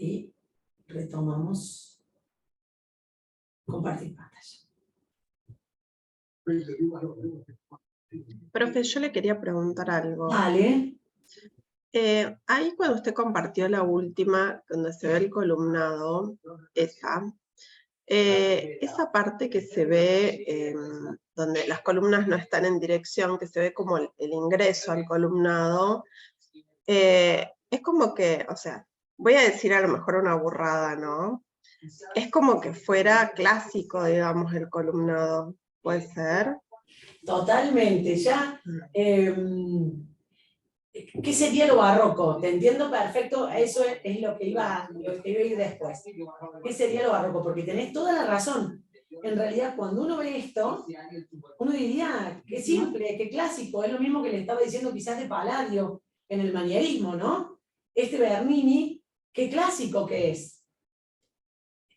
Y retomamos compartir pantalla. Profe, yo le quería preguntar algo. Vale. Ahí cuando usted compartió la última, donde se ve el columnado, esa parte que se ve, donde las columnas no están en dirección, que se ve como el ingreso al columnado, es como que, o sea, voy a decir a lo mejor una burrada, ¿no? Es como que fuera clásico, digamos, el columnado, ¿puede ser? Totalmente, ya. ¿Qué sería lo barroco? Te entiendo perfecto, eso es lo que iba a ir después. ¿Qué sería lo barroco? Porque tenés toda la razón. En realidad, cuando uno ve esto, uno diría que simple, que clásico, es lo mismo que le estaba diciendo quizás de Palladio en el manierismo, ¿no? Este Bernini, qué clásico que es.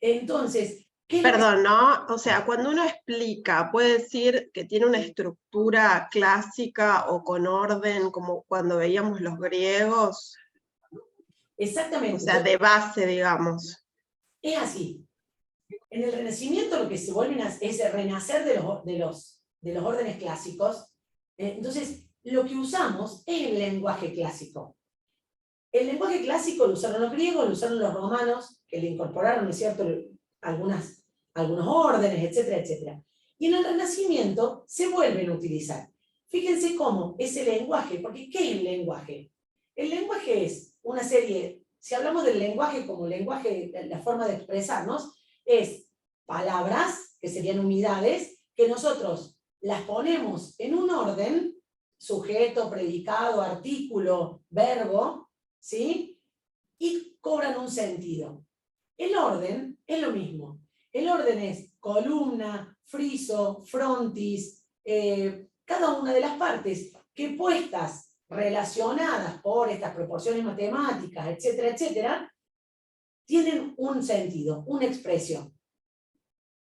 Entonces, perdón, ¿no? O sea, cuando uno explica, puede decir que tiene una estructura clásica o con orden, como cuando veíamos los griegos. Exactamente. O sea, de base, digamos. Es así. En el Renacimiento lo que se vuelve es el renacer de los órdenes clásicos. Entonces, lo que usamos es el lenguaje clásico. El lenguaje clásico lo usaron los griegos, lo usaron los romanos, que le incorporaron, ¿no es cierto?, algunos órdenes, etcétera, etcétera. Y en el Renacimiento se vuelven a utilizar. Fíjense cómo ese lenguaje, porque ¿qué es el lenguaje? El lenguaje es una serie, si hablamos del lenguaje como lenguaje, la forma de expresarnos, es palabras, que serían unidades, que nosotros las ponemos en un orden, sujeto, predicado, artículo, verbo, ¿sí? Y cobran un sentido. El orden es lo mismo. El orden es columna, friso, frontis, cada una de las partes que puestas relacionadas por estas proporciones matemáticas, etcétera, etcétera, tienen un sentido, una expresión.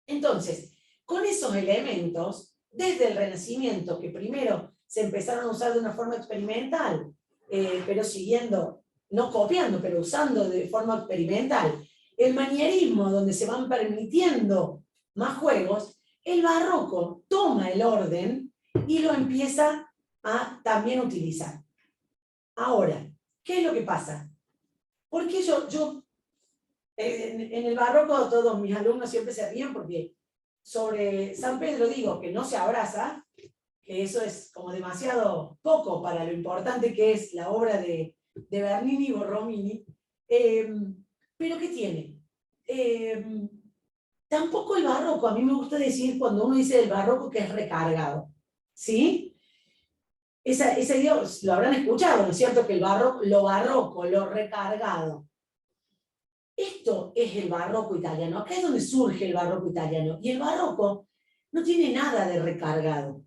Entonces, con esos elementos, desde el Renacimiento, que primero se empezaron a usar de una forma experimental, pero siguiendo, no copiando, pero usando de forma experimental, el manierismo, donde se van permitiendo más juegos, el barroco toma el orden y lo empieza a también utilizar. Ahora, ¿qué es lo que pasa? Porque en el barroco todos mis alumnos siempre se ríen porque sobre San Pedro digo que no se abraza, que eso es como demasiado poco para lo importante que es la obra de Bernini y Borromini. Pero ¿qué tiene? Tampoco el barroco, a mí me gusta decir cuando uno dice del barroco que es recargado, ¿sí? Esa idea lo habrán escuchado, ¿no es cierto? Que lo barroco, lo recargado. Esto es el barroco italiano, acá es donde surge el barroco italiano, y el barroco no tiene nada de recargado.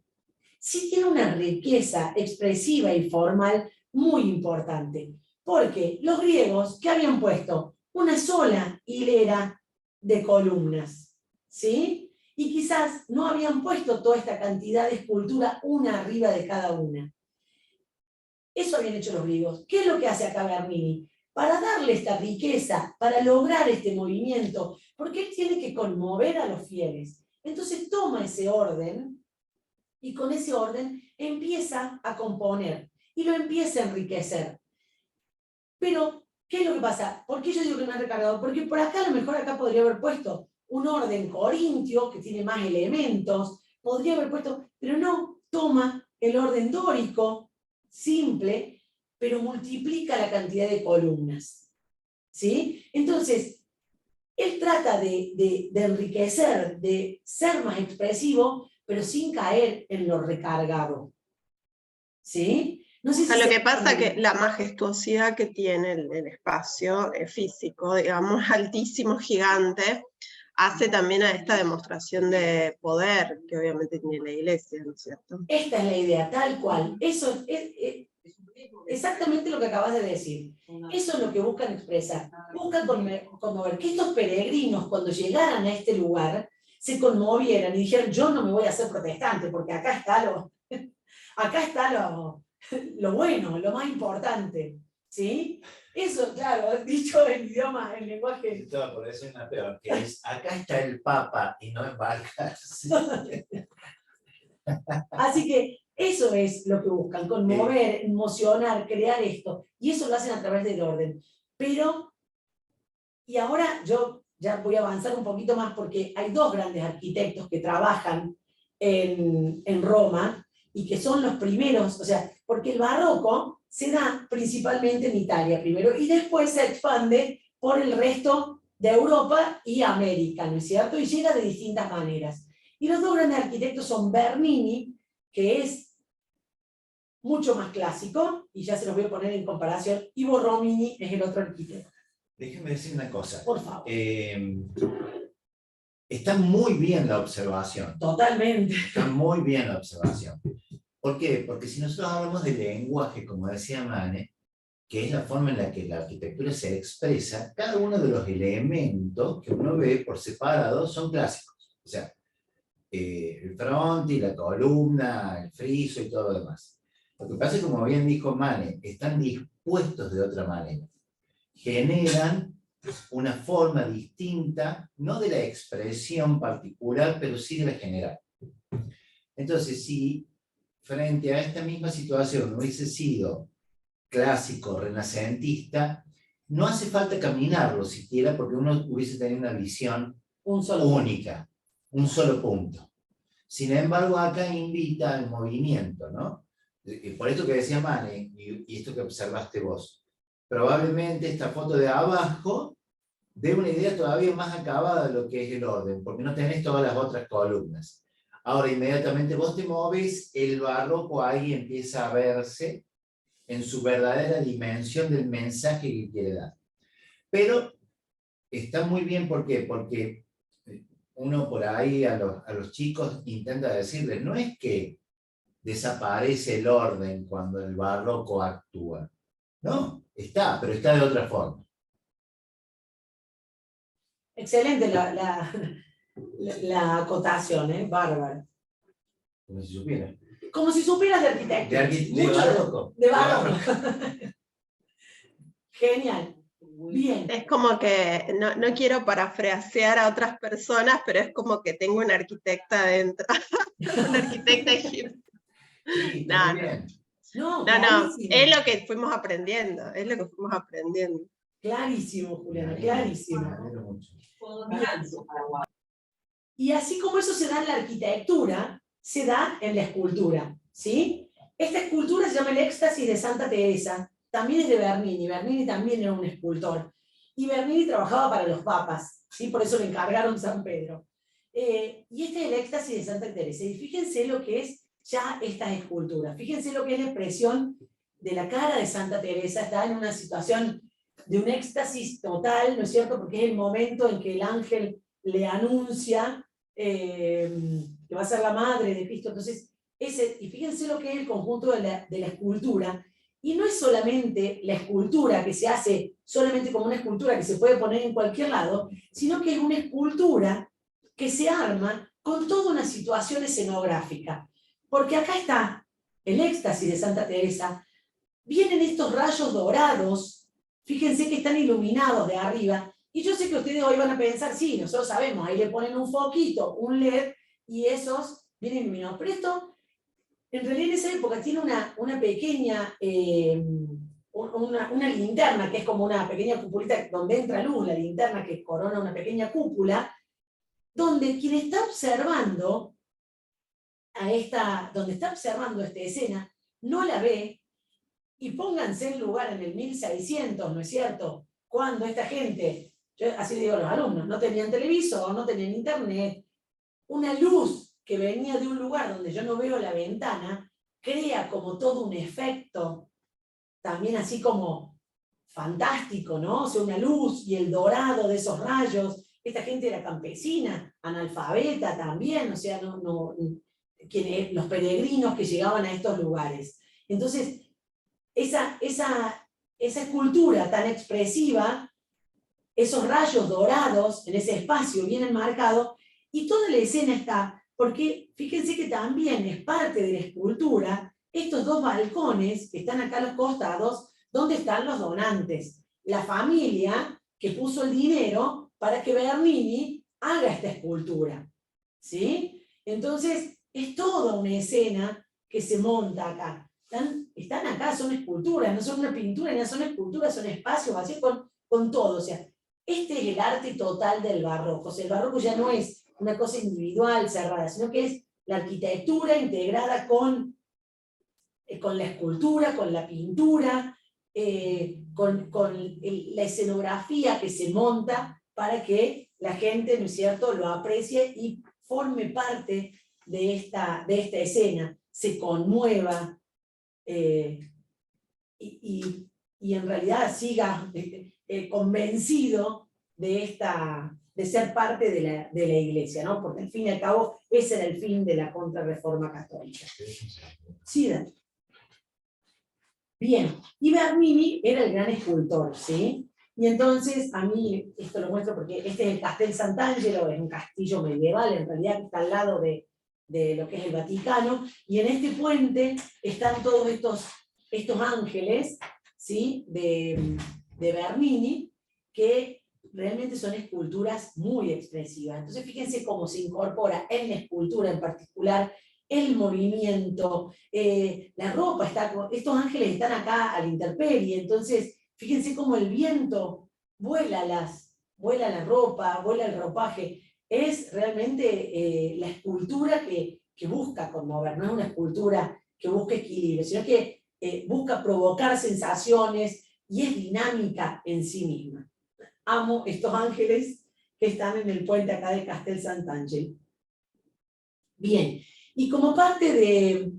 Sí tiene una riqueza expresiva y formal muy importante, porque los griegos, ¿qué habían puesto? Una sola hilera de columnas, ¿sí? Y quizás no habían puesto toda esta cantidad de escultura una arriba de cada una. Eso habían hecho los griegos. ¿Qué es lo que hace acá Bernini? Para darle esta riqueza, para lograr este movimiento, porque él tiene que conmover a los fieles. Entonces toma ese orden, y con ese orden empieza a componer, y lo empieza a enriquecer. Pero, ¿qué es lo que pasa? ¿Por qué yo digo que no ha recargado? Porque por acá, a lo mejor acá podría haber puesto un orden corintio, que tiene más elementos, podría haber puesto, pero no, toma el orden dórico, simple, pero multiplica la cantidad de columnas. ¿Sí? Entonces, él trata de enriquecer, de ser más expresivo, pero sin caer en lo recargado. ¿Sí? No sé si lo que pasa es que la majestuosidad que tiene el espacio físico, digamos, altísimo, gigante, hace también a esta demostración de poder que obviamente tiene la iglesia, ¿no es cierto? Esta es la idea, tal cual. Eso es exactamente lo que acabas de decir. Eso es lo que buscan expresar. Buscan conmover que estos peregrinos, cuando llegaran a este lugar, se conmovieran y dijeran, yo no me voy a hacer protestante, porque acá está lo bueno, lo más importante. ¿Sí? Eso, claro, dicho en idioma, en lenguaje. Todo por eso es una peor, que es, acá está el Papa y no embarcarse. Así que eso es lo que buscan, conmover, emocionar, crear esto. Y eso lo hacen a través del orden. Pero, y ahora yo ya voy a avanzar un poquito más porque hay dos grandes arquitectos que trabajan en Roma y que son los primeros, o sea, porque el barroco se da principalmente en Italia primero y después se expande por el resto de Europa y América, ¿no es cierto? Y llega de distintas maneras. Y los dos grandes arquitectos son Bernini, que es mucho más clásico, y ya se los voy a poner en comparación, y Borromini es el otro arquitecto. Déjenme decir una cosa. Por favor. Está muy bien la observación. Totalmente. Está muy bien la observación. ¿Por qué? Porque si nosotros hablamos de lenguaje, como decía Mane, que es la forma en la que la arquitectura se expresa, cada uno de los elementos que uno ve por separado son clásicos. O sea, el frontis, la columna, el friso y todo lo demás. Lo que pasa es que, como bien dijo Mane, están dispuestos de otra manera. Generan una forma distinta, no de la expresión particular, pero sí de la general. Entonces, si frente a esta misma situación hubiese sido clásico, renacentista, no hace falta caminarlo siquiera porque uno hubiese tenido una visión única, un solo punto. Sin embargo, acá invita al movimiento, ¿no? Por esto que decía Mane, y esto que observaste vos, probablemente esta foto de abajo dé una idea todavía más acabada de lo que es el orden, porque no tenés todas las otras columnas. Ahora, inmediatamente vos te moves, el barroco ahí empieza a verse en su verdadera dimensión del mensaje que quiere dar. Pero está muy bien, ¿por qué? Porque uno por ahí a los chicos intenta decirles, no es que desaparece el orden cuando el barroco actúa. No, está, pero está de otra forma. Excelente la acotación, ¿eh? Bárbara. Como si supiera. Como si supieras de arquitectura. De barroco. De barroco. Genial. Bien. Es como que, no quiero parafrasear a otras personas, pero es como que tengo una arquitecta adentro. Una arquitecta egipcia. Sí, está muy bien. No, es lo que fuimos aprendiendo, Clarísimo, Juliana, clarísimo. Me alegro mucho. Y así como eso se da en la arquitectura, se da en la escultura, ¿sí? Esta escultura se llama el Éxtasis de Santa Teresa, también es de Bernini. Bernini también era un escultor. Y Bernini trabajaba para los papas, ¿sí? Por eso le encargaron San Pedro. Y este es el Éxtasis de Santa Teresa. Y fíjense lo que es ya estas esculturas. Fíjense lo que es la expresión de la cara de Santa Teresa. Está en una situación de un éxtasis total, ¿no es cierto? Porque es el momento en que el ángel le anuncia que va a ser la madre de Cristo. Entonces, y fíjense lo que es el conjunto de la escultura. Y no es solamente la escultura que se hace solamente como una escultura que se puede poner en cualquier lado, sino que es una escultura que se arma con toda una situación escenográfica. Porque acá está el Éxtasis de Santa Teresa, vienen estos rayos dorados, fíjense que están iluminados de arriba, y yo sé que ustedes hoy van a pensar, sí, nosotros sabemos, ahí le ponen un foquito, un LED, y esos vienen iluminados. Pero esto, en realidad en esa época tiene una pequeña, una linterna, que es como una pequeña cupulita donde entra luz, la linterna que corona una pequeña cúpula, donde quien está observando donde está observando esta escena, no la ve, y pónganse en lugar en el 1600, ¿no es cierto? Cuando esta gente, yo así le digo a los alumnos, no tenían televisor, no tenían internet, una luz que venía de un lugar donde yo no veo la ventana, crea como todo un efecto, también así como fantástico, ¿no? O sea, una luz y el dorado de esos rayos. Esta gente era campesina, analfabeta también, o sea, los peregrinos que llegaban a estos lugares. Entonces, esa escultura tan expresiva, esos rayos dorados en ese espacio bien enmarcado, y toda la escena está, porque fíjense que también es parte de la escultura, estos dos balcones que están acá a los costados, donde están los donantes. la familia que puso el dinero para que Bernini haga esta escultura, ¿sí? Entonces, es toda una escena que se monta acá. Están acá, son esculturas, no son una pintura, no son esculturas, son espacios vacíos con todo. O sea, este es el arte total del barroco. O sea, el barroco ya no es una cosa individual, cerrada, sino que es la arquitectura integrada con la escultura, con la pintura, con la escenografía que se monta para que la gente, ¿no es cierto?, lo aprecie y forme parte de esta escena, se conmueva y en realidad siga convencido de ser parte de la iglesia, ¿no? Porque al fin y al cabo ese era el fin de la Contrarreforma Católica. Sí, Dani. Bien, y Bernini era el gran escultor, ¿sí? Y entonces, a mí, esto lo muestro porque este es el Castel Sant'Angelo, es un castillo medieval, en realidad que está al lado de lo que es el Vaticano, y en este puente están todos estos ángeles, ¿sí? de Bernini, que realmente son esculturas muy expresivas. Entonces, fíjense cómo se incorpora en la escultura en particular el movimiento, la ropa, estos ángeles están acá a la intemperie, entonces fíjense cómo el viento vuela la ropa, vuela el ropaje. Es realmente la escultura que busca conmover, no es una escultura que busca equilibrio, sino que busca provocar sensaciones y es dinámica en sí misma. Amo estos ángeles que están en el puente acá de Castel Sant'Angelo. Bien, y como parte de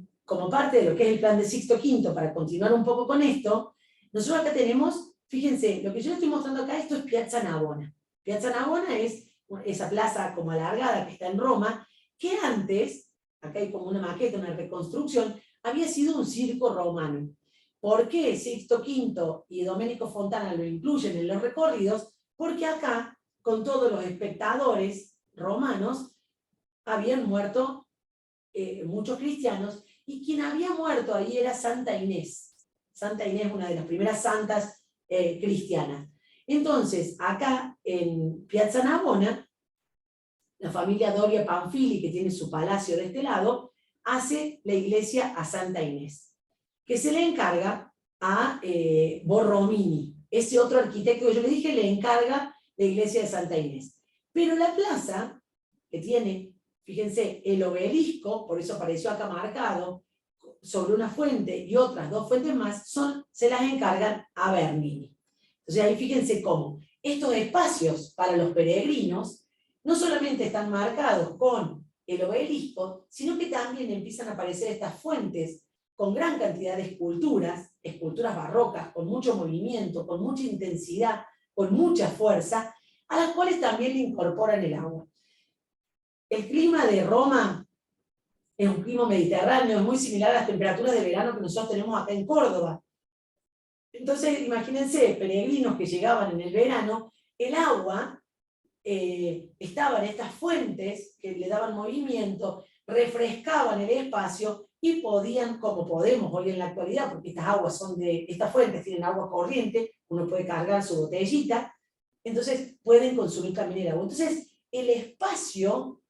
lo que es el plan de Sixto V, para continuar un poco con esto, nosotros acá tenemos, fíjense, lo que yo les estoy mostrando acá, esto es Piazza Navona. Piazza Navona es esa plaza como alargada que está en Roma, que antes, acá hay como una maqueta, una reconstrucción, había sido un circo romano. ¿Por qué Sixto V y Domenico Fontana lo incluyen en los recorridos? Porque acá, con todos los espectadores romanos, habían muerto muchos cristianos, y quien había muerto ahí era Santa Inés. Santa Inés, una de las primeras santas cristianas. Entonces, acá en Piazza Navona, la familia Doria Panfili, que tiene su palacio de este lado, hace la iglesia a Santa Inés, que se le encarga a Borromini. Ese otro arquitecto que yo le dije le encarga la iglesia de Santa Inés. Pero la plaza, que tiene, fíjense, el obelisco, por eso apareció acá marcado, sobre una fuente y otras dos fuentes más, se las encargan a Bernini. Entonces ahí fíjense cómo estos espacios para los peregrinos no solamente están marcados con el obelisco, sino que también empiezan a aparecer estas fuentes con gran cantidad de esculturas barrocas, con mucho movimiento, con mucha intensidad, con mucha fuerza, a las cuales también le incorporan el agua. El clima de Roma es un clima mediterráneo, es muy similar a las temperaturas de verano que nosotros tenemos acá en Córdoba. Entonces, imagínense, peregrinos que llegaban en el verano, el agua estaba en estas fuentes que le daban movimiento, refrescaban el espacio y podían, como podemos hoy en la actualidad, porque estas fuentes tienen agua corriente, uno puede cargar su botellita, entonces pueden consumir también el agua. Entonces, el espacio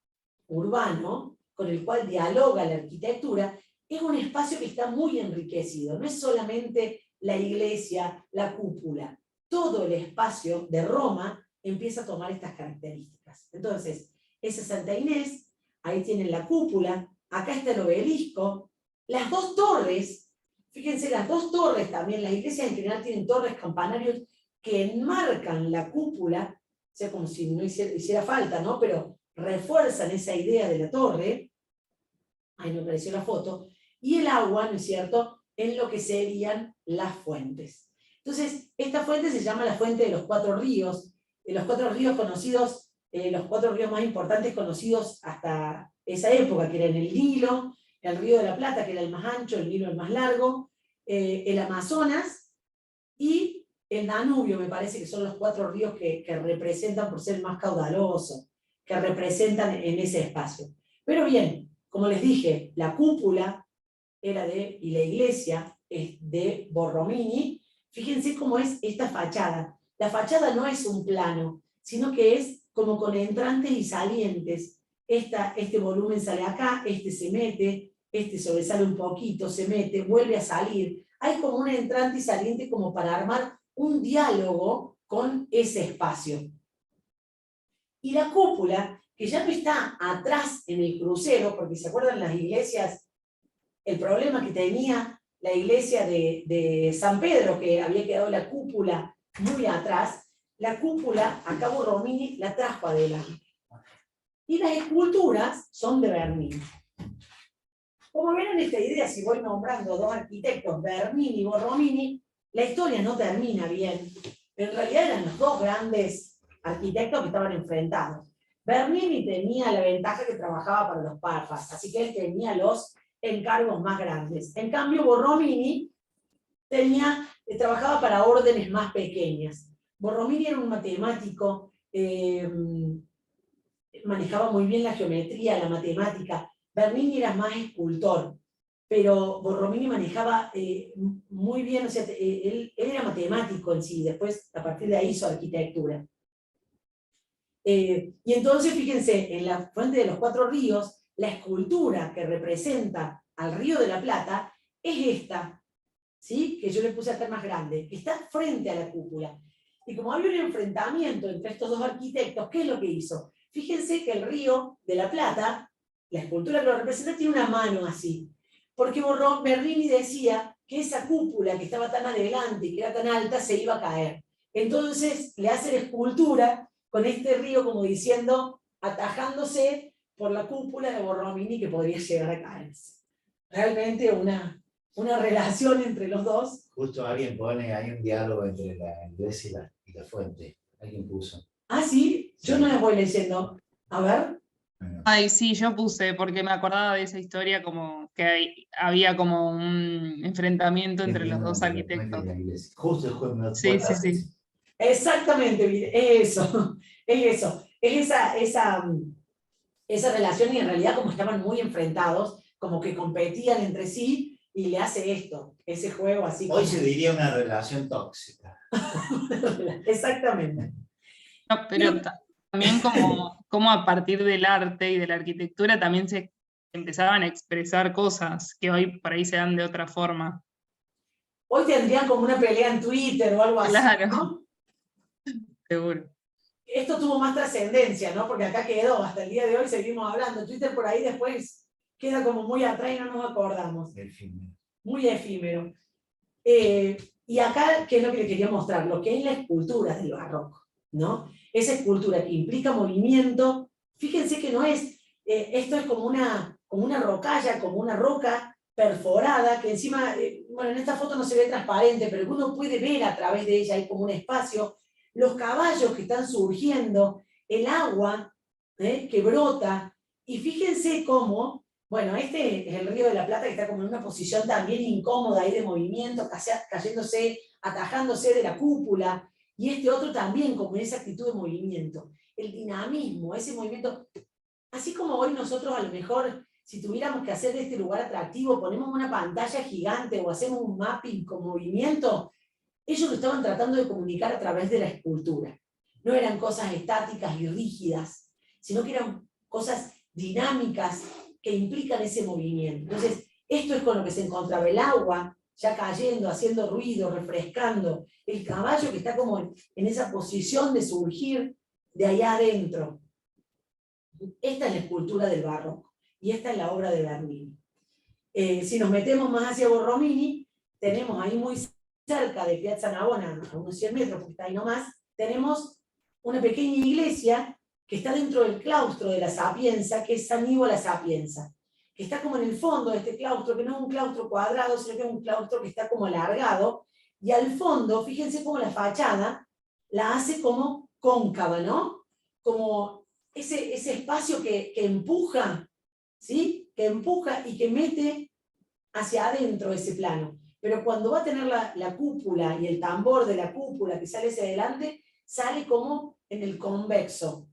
urbano con el cual dialoga la arquitectura es un espacio que está muy enriquecido, no es solamente la iglesia, la cúpula, todo el espacio de Roma empieza a tomar estas características. Entonces, esa Santa Inés, ahí tienen la cúpula, acá está el obelisco, las dos torres, fíjense, las dos torres también, las iglesias en general tienen torres, campanarios que enmarcan la cúpula, o sea, como si no hiciera falta, ¿no? Pero refuerzan esa idea de la torre, ahí me apareció la foto, y el agua, ¿no es cierto?, en lo que serían las fuentes. Entonces, esta fuente se llama la fuente de los cuatro ríos conocidos, los cuatro ríos más importantes conocidos hasta esa época, que eran el Nilo, el Río de la Plata, que era el más ancho, el Nilo el más largo, el Amazonas y el Danubio, me parece que son los cuatro ríos que representan por ser más caudalosos, que representan en ese espacio. Pero bien, como les dije, la cúpula y la iglesia es de Borromini, fíjense cómo es esta fachada. La fachada no es un plano, sino que es como con entrantes y salientes. Este volumen sale acá, este se mete, este sobresale un poquito, se mete, vuelve a salir. Hay como un entrante y saliente como para armar un diálogo con ese espacio. Y la cúpula, que ya no está atrás en el crucero, porque se acuerdan las iglesias, el problema que tenía la iglesia de San Pedro, que había quedado la cúpula muy atrás, la cúpula, acá Borromini la trajo adelante. Y las esculturas son de Bernini. Como ven en esta idea, si voy nombrando dos arquitectos, Bernini y Borromini, la historia no termina bien, pero en realidad eran los dos grandes arquitectos que estaban enfrentados. Bernini tenía la ventaja que trabajaba para los papas, así que él tenía los encargos más grandes. En cambio, Borromini trabajaba para órdenes más pequeñas. Borromini era un matemático, manejaba muy bien la geometría, la matemática. Bernini era más escultor, pero Borromini manejaba muy bien, o sea, él era matemático en sí, después a partir de ahí hizo arquitectura. Y entonces, fíjense, en la Fuente de los Cuatro Ríos, la escultura que representa al Río de la Plata es esta, ¿sí? Que yo le puse acá más grande, que está frente a la cúpula. Y como había un enfrentamiento entre estos dos arquitectos, ¿qué es lo que hizo? Fíjense que el Río de la Plata, la escultura que lo representa, tiene una mano así. Porque Bernini decía que esa cúpula que estaba tan adelante y que era tan alta se iba a caer. Entonces le hace la escultura con este río como diciendo, atajándose por la cúpula de Borromini que podría llegar a caerse. Realmente una relación entre los dos. Justo alguien pone, hay un diálogo entre la iglesia y la fuente. Alguien puso. Ah, sí, yo no las voy leyendo. A ver. Bueno, Ay, sí, yo puse, porque me acordaba de esa historia como que había como un enfrentamiento entre los dos arquitectos. Justo el juez Sí, sí, sí. Exactamente, es eso, es eso. Es esa relación y en realidad como estaban muy enfrentados, como que competían entre sí y le hace esto, ese juego así. Hoy se diría una relación tóxica. Exactamente. No, pero también como a partir del arte y de la arquitectura también se empezaban a expresar cosas que hoy por ahí se dan de otra forma. Hoy tendrían como una pelea en Twitter o algo así, Claro. ¿no? Seguro. Esto tuvo más trascendencia, ¿no? Porque acá quedó, hasta el día de hoy seguimos hablando. Twitter por ahí después queda como muy atrás y no nos acordamos. Efímero. Muy efímero. Y acá, ¿qué es lo que le quería mostrar? Lo que es la escultura del barroco, ¿no? Esa escultura que implica movimiento. Fíjense que no es, esto es como una rocalla, como una roca perforada, que encima, bueno, en esta foto no se ve transparente, pero uno puede ver a través de ella, hay como un espacio, los caballos que están surgiendo, el agua que brota, y fíjense cómo, bueno, este es el Río de la Plata que está como en una posición también incómoda ahí de movimiento, cayéndose, atajándose de la cúpula, y este otro también como en esa actitud de movimiento. El dinamismo, ese movimiento, así como hoy nosotros a lo mejor, si tuviéramos que hacer de este lugar atractivo, ponemos una pantalla gigante o hacemos un mapping con movimiento, ellos lo estaban tratando de comunicar a través de la escultura. No eran cosas estáticas y rígidas, sino que eran cosas dinámicas que implican ese movimiento. Entonces, esto es con lo que se encontraba el agua, ya cayendo, haciendo ruido, refrescando, el caballo que está como en esa posición de surgir de allá adentro. Esta es la escultura del barroco, y esta es la obra de Bernini. Si nos metemos más hacia Borromini, tenemos ahí muy cerca de Piazza Navona, a unos 100 metros, porque está ahí nomás, tenemos una pequeña iglesia que está dentro del claustro de la Sapienza, que es San Ivo la Sapienza, que está como en el fondo de este claustro, que no es un claustro cuadrado, sino que es un claustro que está como alargado, y al fondo, fíjense cómo la fachada la hace como cóncava, ¿no? Como ese espacio que empuja, ¿sí? Que empuja y que mete hacia adentro ese plano. Pero cuando va a tener la cúpula y el tambor de la cúpula que sale hacia adelante, sale como en el convexo,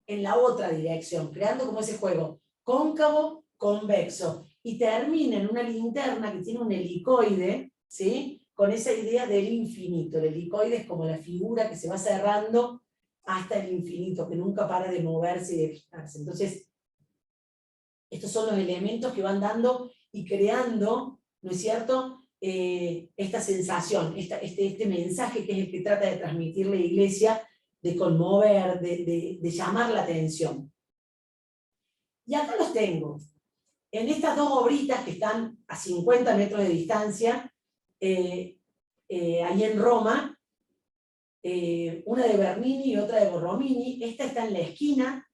en la otra dirección, creando como ese juego, cóncavo, convexo, y termina en una linterna que tiene un helicoide, ¿sí? con esa idea del infinito. El helicoide es como la figura que se va cerrando hasta el infinito, que nunca para de moverse y de fijarse. Entonces, estos son los elementos que van dando y creando, ¿no es cierto?, esta sensación, este mensaje que es el que trata de transmitir la Iglesia, de conmover, de llamar la atención. Y acá los tengo, en estas dos obritas que están a 50 metros de distancia, ahí en Roma, una de Bernini y otra de Borromini. Esta está en la esquina,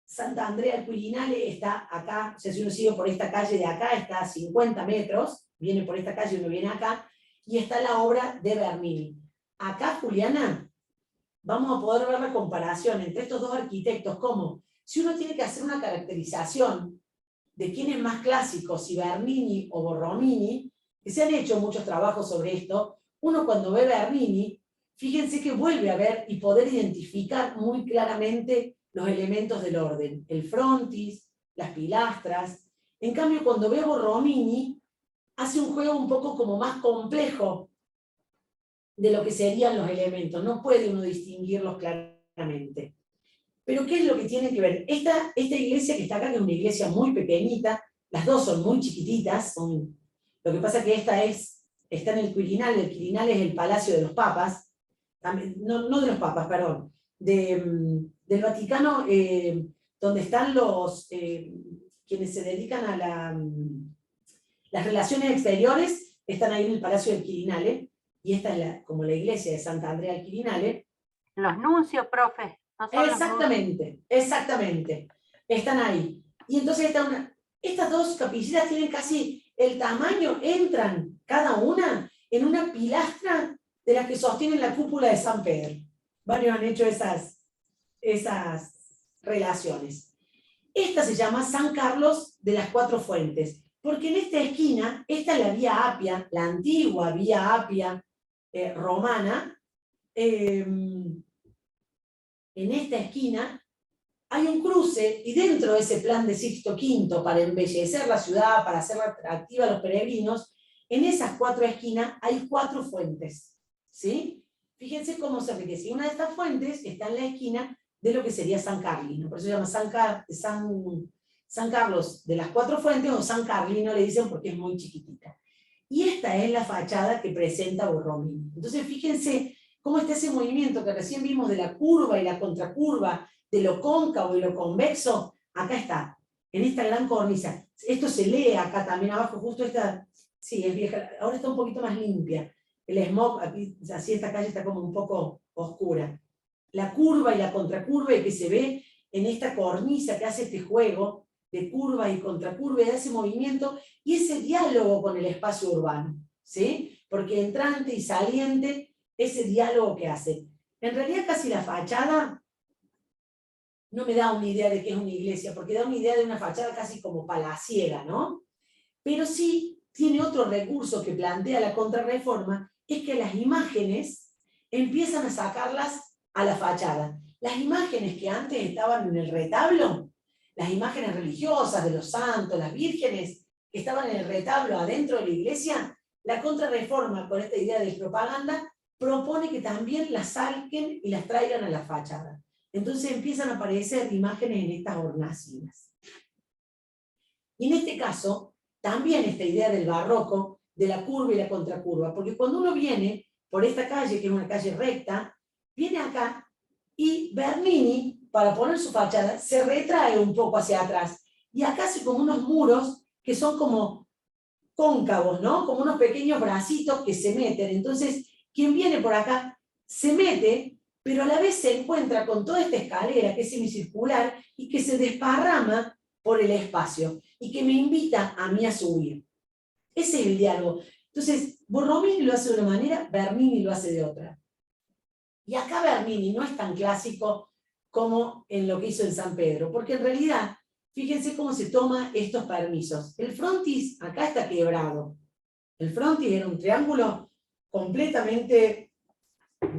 Santa Andrea al Quirinale está acá, o sea, si uno sigue por esta calle de acá, está a 50 metros, viene por esta calle y uno viene acá, y está la obra de Bernini. Acá, Juliana, vamos a poder ver la comparación entre estos dos arquitectos, como si uno tiene que hacer una caracterización de quién es más clásico, si Bernini o Borromini, que se han hecho muchos trabajos sobre esto. Uno cuando ve Bernini, fíjense que vuelve a ver y poder identificar muy claramente los elementos del orden, el frontis, las pilastras. En cambio, cuando ve Borromini, hace un juego un poco como más complejo de lo que serían los elementos, no puede uno distinguirlos claramente. Pero ¿qué es lo que tiene que ver? Esta iglesia que está acá, que es una iglesia muy pequeñita, las dos son muy chiquititas, lo que pasa es que esta está en el Quirinale es el palacio de los papas, también, no de los papas, perdón, del Vaticano, donde están quienes se dedican a las relaciones exteriores, están ahí en el palacio del Quirinale, y esta es como la iglesia de Santa Andrea del Quirinale. Los nuncios, profe. No son Exactamente, exactamente. Están ahí. Y entonces estas dos capillitas tienen casi el tamaño, entran cada una en una pilastra de las que sostienen la cúpula de San Pedro. Varios han hecho esas relaciones. Esta se llama San Carlos de las Cuatro Fuentes, porque en esta esquina, esta es la Vía Apia, la antigua Vía Apia romana. En esta esquina hay un cruce, y dentro de ese plan de Sixto V para embellecer la ciudad, para hacerla atractiva a los peregrinos, en esas cuatro esquinas hay cuatro fuentes, ¿sí? Fíjense cómo se enriquece. Una de estas fuentes está en la esquina de lo que sería San Carlino, por eso se llama San Carlos de las Cuatro Fuentes, o San Carlino le dicen porque es muy chiquitita. Y esta es la fachada que presenta Borromini. Entonces fíjense cómo está ese movimiento que recién vimos de la curva y la contracurva, de lo cóncavo y lo convexo. Acá está, en esta gran cornisa. Esto se lee acá también abajo, justo esta, sí, es vieja, ahora está un poquito más limpia. El smog, aquí, así esta calle está como un poco oscura. La curva y la contracurva que se ve en esta cornisa que hace este juego de curva y contracurva, de ese movimiento y ese diálogo con el espacio urbano, ¿sí? Porque entrante y saliente, ese diálogo que hace. En realidad casi la fachada no me da una idea de qué es una iglesia, porque da una idea de una fachada casi como palaciega, ¿no? Pero sí tiene otro recurso que plantea la Contrarreforma, es que las imágenes empiezan a sacarlas a la fachada. Las imágenes que antes estaban en el retablo, las imágenes religiosas de los santos, las vírgenes que estaban en el retablo adentro de la iglesia, la Contrarreforma, con esta idea de propaganda, propone que también las saquen y las traigan a la fachada. Entonces empiezan a aparecer imágenes en estas hornacinas. Y en este caso, también esta idea del barroco, de la curva y la contracurva, porque cuando uno viene por esta calle, que es una calle recta, viene acá y Bernini, para poner su fachada, se retrae un poco hacia atrás. Y acá hace como unos muros que son como cóncavos, ¿no? Como unos pequeños bracitos que se meten. Entonces, quien viene por acá se mete, pero a la vez se encuentra con toda esta escalera que es semicircular y que se desparrama por el espacio y que me invita a mí a subir. Ese es el diálogo. Entonces, Borromini lo hace de una manera, Bernini lo hace de otra. Y acá Bernini no es tan clásico como en lo que hizo en San Pedro, porque en realidad, fíjense cómo se toma estos permisos. El frontis acá está quebrado. El frontis era un triángulo completamente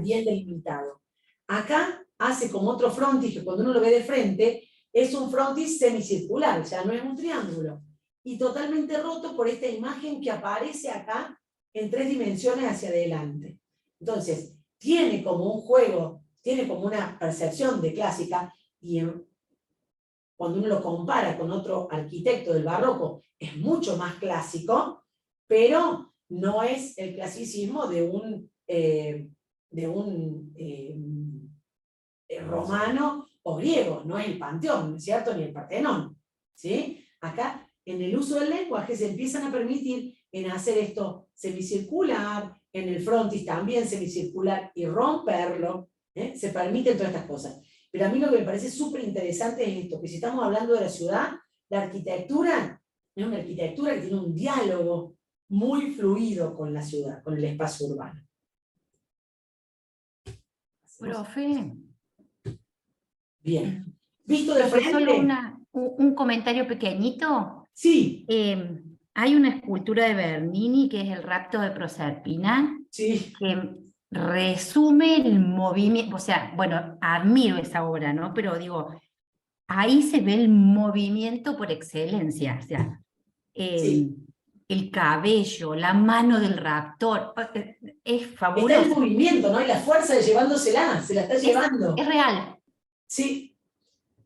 bien delimitado. Acá hace como otro frontis que cuando uno lo ve de frente es un frontis semicircular, o sea, no es un triángulo. Y totalmente roto por esta imagen que aparece acá en 3 dimensiones hacia adelante. Entonces, tiene como un juego, tiene como una percepción de clásica, y cuando uno lo compara con otro arquitecto del barroco, es mucho más clásico, pero no es el clasicismo de un romano o griego, no es el Panteón, ¿no es cierto? Ni el Partenón, ¿sí? Acá, en el uso del lenguaje, se empiezan a permitir en hacer esto semicircular, en el frontis también semicircular, y romperlo, se permiten todas estas cosas. Pero a mí lo que me parece súper interesante es esto, que si estamos hablando de la ciudad, la arquitectura es una arquitectura que tiene un diálogo muy fluido con la ciudad, con el espacio urbano. Profe, Bien. ¿Visto de profe, solo frente? un comentario pequeñito. Sí, Hay una escultura de Bernini que es el rapto de Proserpina, sí. que resume el movimiento, o sea, bueno, admiro esa obra, ¿no? Pero digo, ahí se ve el movimiento por excelencia, o sea, Sí. el cabello, la mano del raptor, es Está en fabuloso. movimiento, ¿no? Y la fuerza de llevándosela, se la está llevando. Es real. Sí,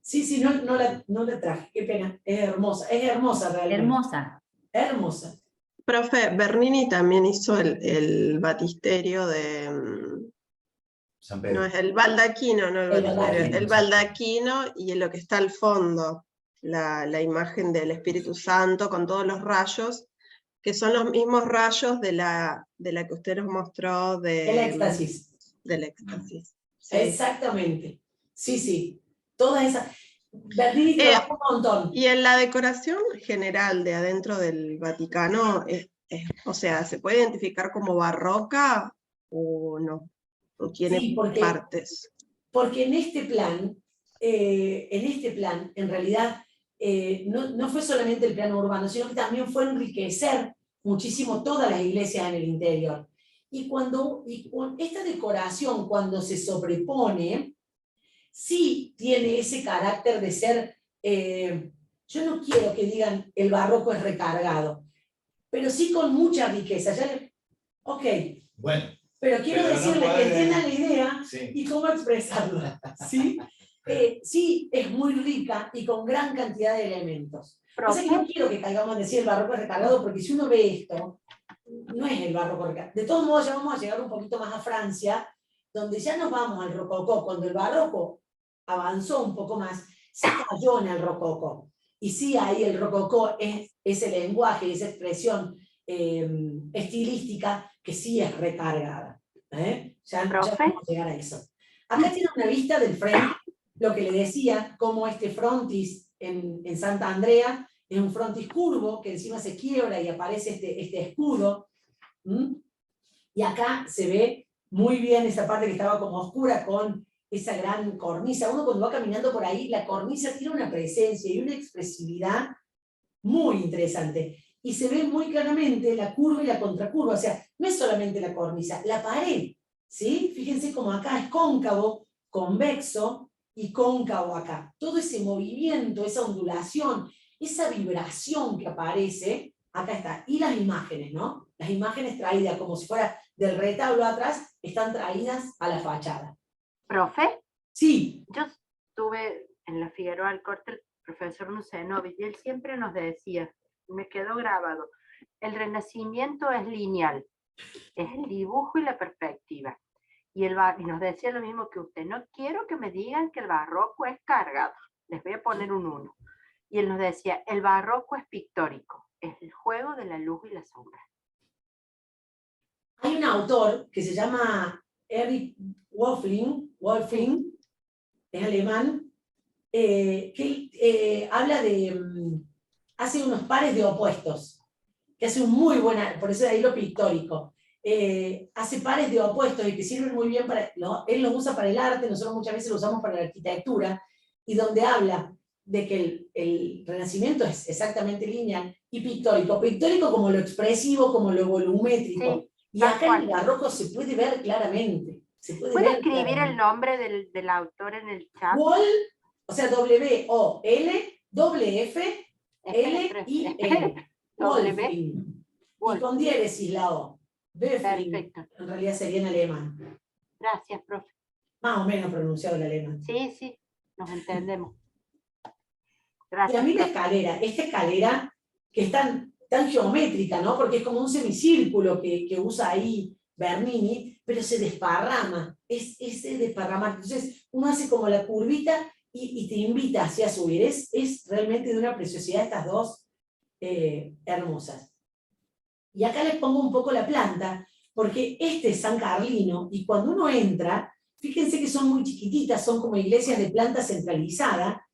sí, no la traje, qué pena. Es hermosa realmente. Hermosa. Hermosa. Profe, Bernini también hizo el batisterio de... San No, Pedro. es el baldaquino, no el El batisterio. baldaquino. El baldaquino y en lo que está al fondo, la imagen del Espíritu Santo con todos los rayos, que son los mismos rayos de la que usted nos mostró El éxtasis. del éxtasis. Sí. Exactamente. Sí, sí. Toda esa. Bernini trabajó un montón. Y en la decoración general de adentro del Vaticano, o sea, ¿se puede identificar como barroca o no? ¿O tiene Sí, partes? porque en este plan, en realidad, no fue solamente el plano urbano, sino que también fue enriquecer muchísimo todas las iglesias en el interior. Y con esta decoración, cuando se sobrepone, sí tiene ese carácter de ser, yo no quiero que digan el barroco es recargado, pero sí con mucha riqueza. Ok, Bueno, pero quiero pero no decirles que puede- entiendan la idea sí. y cómo expresarla. ¿Sí? Sí, es muy rica y con gran cantidad de elementos. O sea que no Profe, quiero que caigamos en decir el barroco es recargado, porque si uno ve esto, no es el barroco recargado. De todos modos, ya vamos a llegar un poquito más a Francia, donde ya nos vamos al rococó. Cuando el barroco avanzó un poco más, se cayó en el rococó. Y sí, ahí el rococó es ese lenguaje, esa expresión estilística que sí es recargada. Ya Profe. vamos a llegar a eso. Acá tiene una vista del frente, lo que le decía, como este frontis en Santa Andrea es un frontis curvo, que encima se quiebra y aparece este escudo. Y acá se ve muy bien esa parte que estaba como oscura con esa gran cornisa. Uno cuando va caminando por ahí, la cornisa tiene una presencia y una expresividad muy interesante. Y se ve muy claramente la curva y la contracurva. O sea, no es solamente la cornisa, la pared. ¿Sí? Fíjense como acá es cóncavo, convexo y cóncavo acá. Todo ese movimiento, esa ondulación, esa vibración que aparece, acá está. Y las imágenes, ¿no? Las imágenes traídas como si fuera del retablo atrás, están traídas a la fachada. profe, Sí, yo estuve en la Figueroa Alcorta, el profesor Nucenovich, y él siempre nos decía, me quedó grabado, el Renacimiento es lineal, es el dibujo y la perspectiva. Y nos decía lo mismo que usted, no quiero que me digan que el barroco es cargado, les voy a poner un 1. Y él nos decía, el barroco es pictórico, es el juego de la luz y la sombra. hay un autor que se llama Erich Wolfling, es alemán, que habla de, hace unos pares de opuestos, que hace un muy buena, por eso de ahí lo pictórico, hace pares de opuestos y que sirven muy bien para, él los usa para el arte, nosotros muchas veces lo usamos para la arquitectura, y donde habla de que el Renacimiento es exactamente lineal y pictórico como lo expresivo, como lo volumétrico, Sí, y tal acá en el cual. barroco se puede ver claramente. ¿Puede escribir el nombre del autor en el chat? Wall, o sea, W-O-L-F-L-I-N. W. Wolfling. Y con diéresis la O. Böfling, Perfecto. en realidad sería en alemán. Gracias, profe. Más o menos pronunciado el alemán. Sí, sí, nos entendemos. Y a Gracias, mí la profe. escalera, esta escalera que es tan geométrica, ¿no? Porque es como un semicírculo que usa ahí Bernini, pero se desparrama, es ese desparramar. Entonces uno hace como la curvita y te invita hacia subir. Es realmente de una preciosidad estas dos hermosas. Y acá les pongo un poco la planta, porque este es San Carlino, y cuando uno entra, fíjense que son muy chiquititas, son como iglesias de planta centralizada,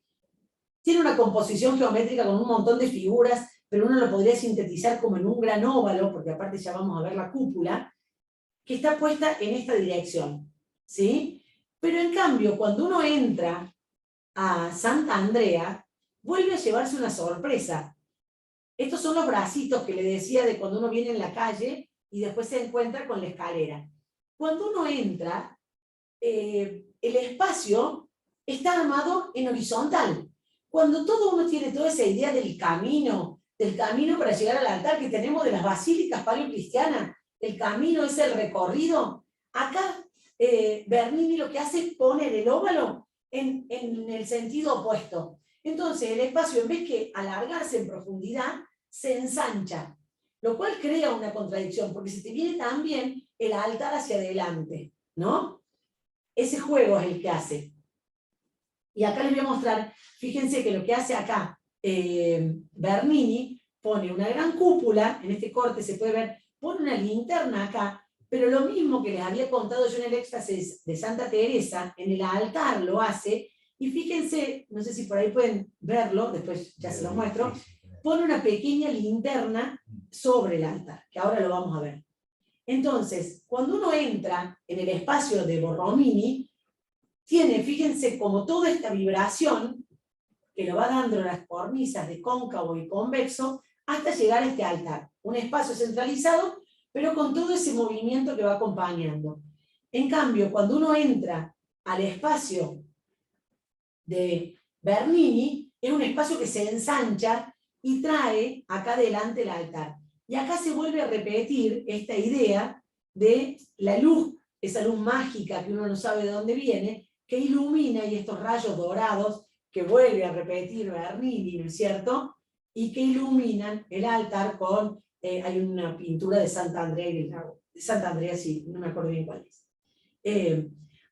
tiene una composición geométrica con un montón de figuras, pero uno lo podría sintetizar como en un gran óvalo, porque aparte ya vamos a ver la cúpula, que está puesta en esta dirección, ¿sí? Pero en cambio, cuando uno entra a Santa Andrea, vuelve a llevarse una sorpresa. Estos son los bracitos que le decía de cuando uno viene en la calle y después se encuentra con la escalera. Cuando uno entra, el espacio está armado en horizontal. Cuando todo uno tiene toda esa idea del camino para llegar al altar que tenemos de las basílicas paleocristianas, el camino es el recorrido, acá Bernini lo que hace es poner el óvalo en el sentido opuesto. Entonces el espacio, en vez que alargarse en profundidad, se ensancha, lo cual crea una contradicción, porque se te viene también el altar hacia adelante, ¿no? Ese juego es el que hace. Y acá les voy a mostrar, fíjense que lo que hace acá Bernini, pone una gran cúpula, en este corte se puede ver, pone una linterna acá, pero lo mismo que les había contado yo en el éxtasis de Santa Teresa, en el altar lo hace, y fíjense, no sé si por ahí pueden verlo, después ya se los muestro, pone una pequeña linterna sobre el altar, que ahora lo vamos a ver. Entonces, cuando uno entra en el espacio de Borromini, tiene, fíjense, como toda esta vibración que lo va dando las cornisas de cóncavo y convexo hasta llegar a este altar. Un espacio centralizado, pero con todo ese movimiento que va acompañando. En cambio, cuando uno entra al espacio de Bernini, es un espacio que se ensancha y trae acá adelante el altar. Y acá se vuelve a repetir esta idea de la luz, esa luz mágica que uno no sabe de dónde viene, que ilumina, y estos rayos dorados que vuelve a repetir Bernini, ¿no es cierto? Y que iluminan el altar con, hay una pintura de Santa Andrea, sí, no me acuerdo bien cuál es.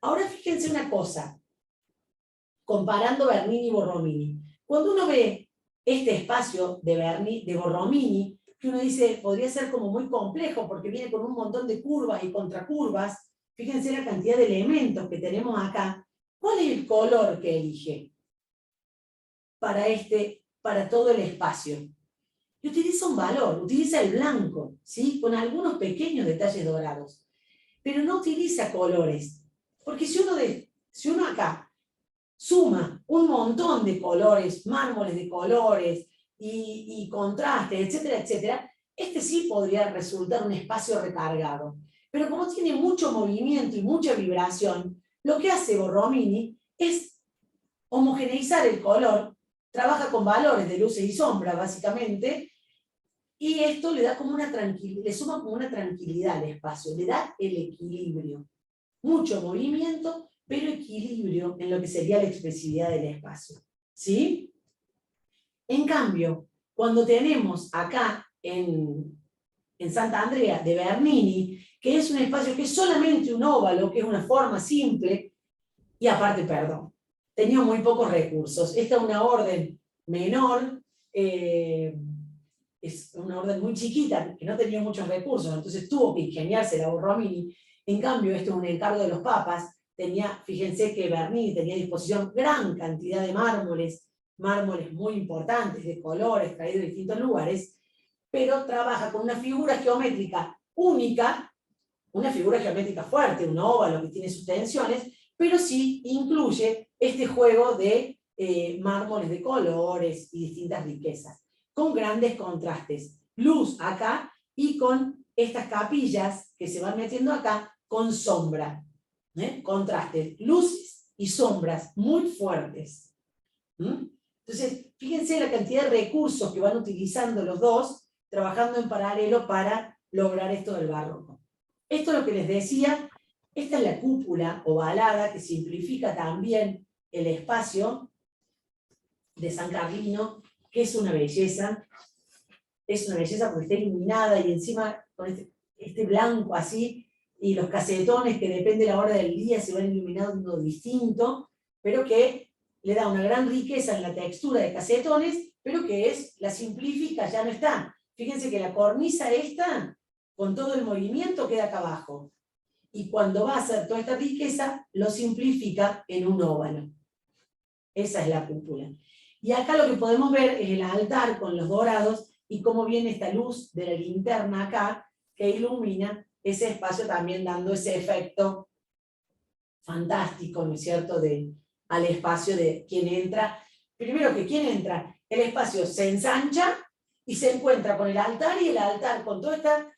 Ahora fíjense una cosa, comparando Bernini y Borromini. Cuando uno ve este espacio de Borromini, que uno dice, podría ser como muy complejo, porque viene con un montón de curvas y contracurvas, fíjense la cantidad de elementos que tenemos acá. ¿Cuál es el color que elige para todo el espacio? Y utiliza un valor, utiliza el blanco, ¿sí? Con algunos pequeños detalles dorados. Pero no utiliza colores. Porque si uno acá suma un montón de colores, mármoles de colores y contrastes, etcétera, etcétera, este sí podría resultar un espacio recargado. Pero como tiene mucho movimiento y mucha vibración, lo que hace Borromini es homogeneizar el color, trabaja con valores de luces y sombras, básicamente, y esto le da como una tranquilidad, le suma como una tranquilidad al espacio, le da el equilibrio. Mucho movimiento, pero equilibrio en lo que sería la expresividad del espacio. ¿Sí? En cambio, cuando tenemos acá en Santa Andrea de Bernini, que es un espacio que es solamente un óvalo, que es una forma simple, y aparte, perdón, tenía muy pocos recursos. Esta es una orden menor, es una orden muy chiquita, que no tenía muchos recursos, entonces tuvo que ingeniarse la Borromini. En cambio, esto es un encargo de los papas. Fíjense que Bernini tenía a disposición gran cantidad de mármoles muy importantes, de colores, traídos de distintos lugares, pero trabaja con una figura geométrica única, una figura geométrica fuerte, un óvalo que tiene sus tensiones, pero sí incluye este juego de mármoles de colores y distintas riquezas, con grandes contrastes. Luz acá y con estas capillas que se van metiendo acá con sombra. Contrastes, luces y sombras muy fuertes. Entonces, fíjense la cantidad de recursos que van utilizando los dos, trabajando en paralelo para lograr esto del barroco. Esto es lo que les decía, esta es la cúpula ovalada que simplifica también el espacio de San Carlino, que es una belleza porque está iluminada y encima con este blanco así, y los casetones que depende de la hora del día se van iluminando distinto, pero que le da una gran riqueza en la textura de casetones, pero que la simplifica, ya no está. Fíjense que la cornisa esta, con todo el movimiento, queda acá abajo. Y cuando va a hacer toda esta riqueza, lo simplifica en un óvalo. Esa es la cúpula. Y acá lo que podemos ver es el altar con los dorados y cómo viene esta luz de la linterna acá, que ilumina ese espacio también dando ese efecto fantástico, ¿no es cierto?, al espacio de quien entra. Primero que quien entra, el espacio se ensancha y se encuentra con el altar, y el altar con toda esta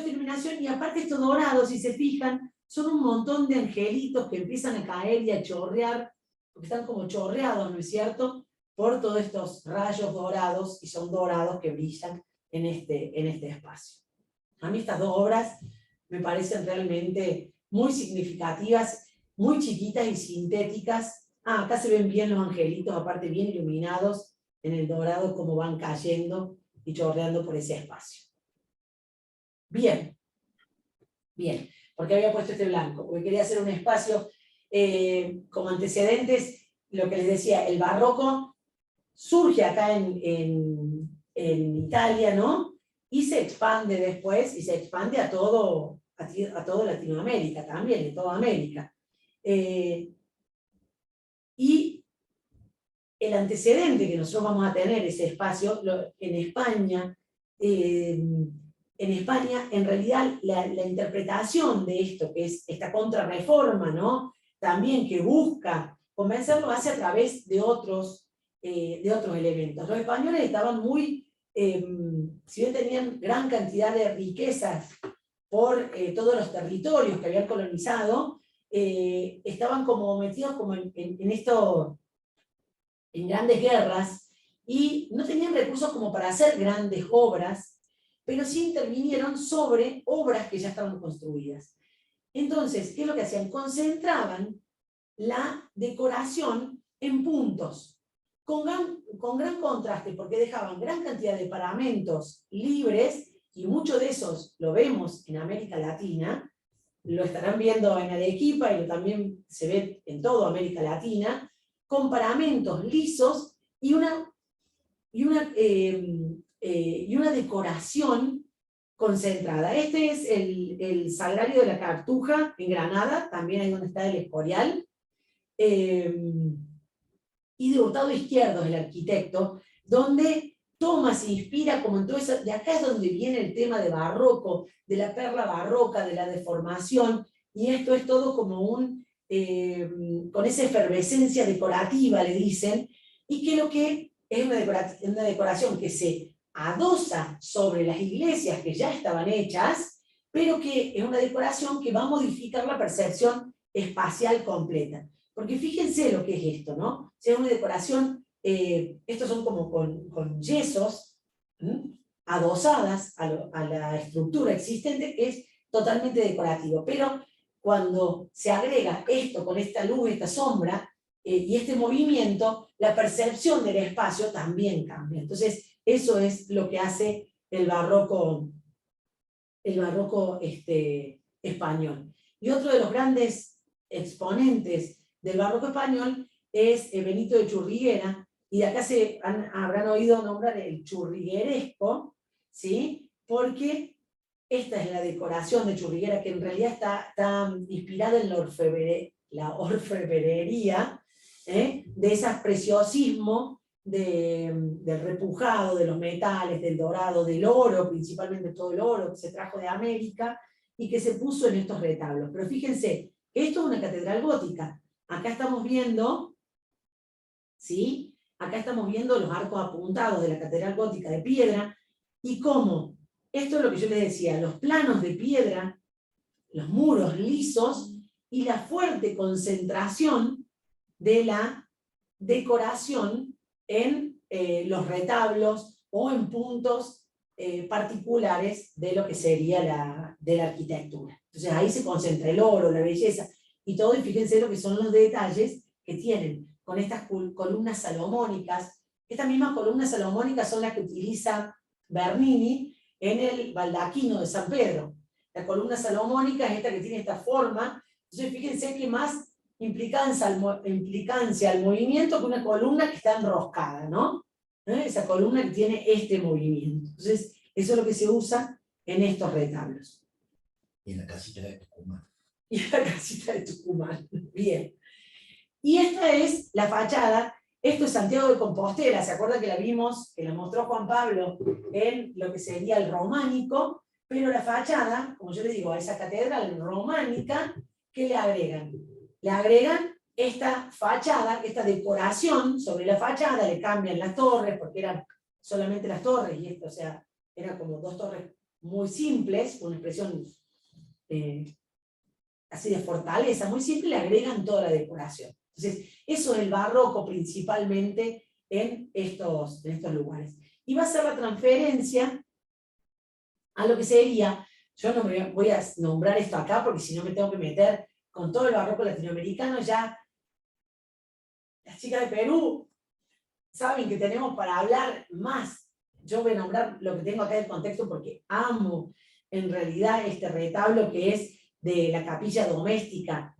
iluminación, y aparte estos dorados, si se fijan, son un montón de angelitos que empiezan a caer y a chorrear, porque están como chorreados, ¿no es cierto?, por todos estos rayos dorados, y son dorados que brillan en este espacio. A mí estas dos obras me parecen realmente muy significativas, muy chiquitas y sintéticas. Acá se ven bien los angelitos, aparte bien iluminados en el dorado, como van cayendo y chorreando por ese espacio. Bien, bien, porque había puesto este blanco, porque quería hacer un espacio como antecedentes. Lo que les decía, el barroco surge acá en Italia, ¿no? Y se expande después, y se expande a todo Latinoamérica también, en toda América. Y el antecedente que nosotros vamos a tener, ese espacio, en España, en realidad, la interpretación de esto, que es esta contrarreforma, ¿no?, también que busca convencerlo, hace a través de otros elementos. Los españoles estaban muy, si bien tenían gran cantidad de riquezas por todos los territorios que habían colonizado, estaban como metidos como en grandes guerras, y no tenían recursos como para hacer grandes obras, pero sí intervinieron sobre obras que ya estaban construidas. Entonces, ¿qué es lo que hacían? Concentraban la decoración en puntos, con gran contraste, porque dejaban gran cantidad de paramentos libres, y muchos de esos lo vemos en América Latina, lo estarán viendo en Arequipa, y también se ve en toda América Latina, con paramentos lisos y una decoración concentrada. Este es el Sagrario de la Cartuja en Granada, también ahí donde está el Escorial, y de Hurtado Izquierdo, el arquitecto, donde toma, se inspira como en todo eso. De acá es donde viene el tema de barroco, de la perla barroca, de la deformación, y esto es todo como con esa efervescencia decorativa, le dicen, y que lo que es una decoración que se adosa sobre las iglesias que ya estaban hechas, pero que es una decoración que va a modificar la percepción espacial completa. Porque fíjense lo que es esto, ¿no? O sea, es una decoración, estos son como con yesos, adosadas a la estructura existente, que es totalmente decorativo. Pero cuando se agrega esto con esta luz, esta sombra, y este movimiento, la percepción del espacio también cambia. Entonces, eso es lo que hace el barroco español. Y otro de los grandes exponentes del barroco español es Benito de Churriguera, y de acá habrán oído nombrar el churrigueresco, ¿sí? Porque esta es la decoración de Churriguera, que en realidad está inspirada en la orfebrería, de ese preciosismo del repujado, de los metales, del dorado, del oro, principalmente todo el oro que se trajo de América, y que se puso en estos retablos. Pero fíjense, esto es una catedral gótica. Acá estamos viendo, ¿sí? Acá estamos viendo los arcos apuntados de la catedral gótica de piedra, y cómo, esto es lo que yo les decía, los planos de piedra, los muros lisos, y la fuerte concentración de la decoración en los retablos o en puntos particulares de lo que sería de la arquitectura. Entonces ahí se concentra el oro, la belleza, y todo, y fíjense lo que son los detalles que tienen con estas columnas salomónicas. Estas mismas columnas salomónicas son las que utiliza Bernini en el baldaquino de San Pedro. La columna salomónica es esta que tiene esta forma. Entonces fíjense que más implicancia al movimiento que una columna que está enroscada, ¿no? Esa columna que tiene este movimiento. Entonces eso es lo que se usa en estos retablos. Y en la casita de Tucumán. Y la casita de Tucumán. Bien. Y esta es la fachada. Esto es Santiago de Compostela. ¿Se acuerdan que la vimos, que la mostró Juan Pablo en lo que sería el románico? Pero la fachada, como yo les digo, a esa catedral románica, ¿qué le agregan? Le agregan esta fachada, esta decoración sobre la fachada, le cambian las torres, porque eran solamente las torres, y esto, o sea, eran como dos torres muy simples, con una expresión así de fortaleza, muy simple, le agregan toda la decoración. Entonces, eso es el barroco principalmente en estos lugares. Y va a ser la transferencia a lo que sería, yo no me voy a nombrar esto acá porque si no me tengo que meter con todo el barroco latinoamericano. Ya las chicas de Perú saben que tenemos para hablar más. Yo voy a nombrar lo que tengo acá del contexto porque amo en realidad este retablo que es de la capilla doméstica.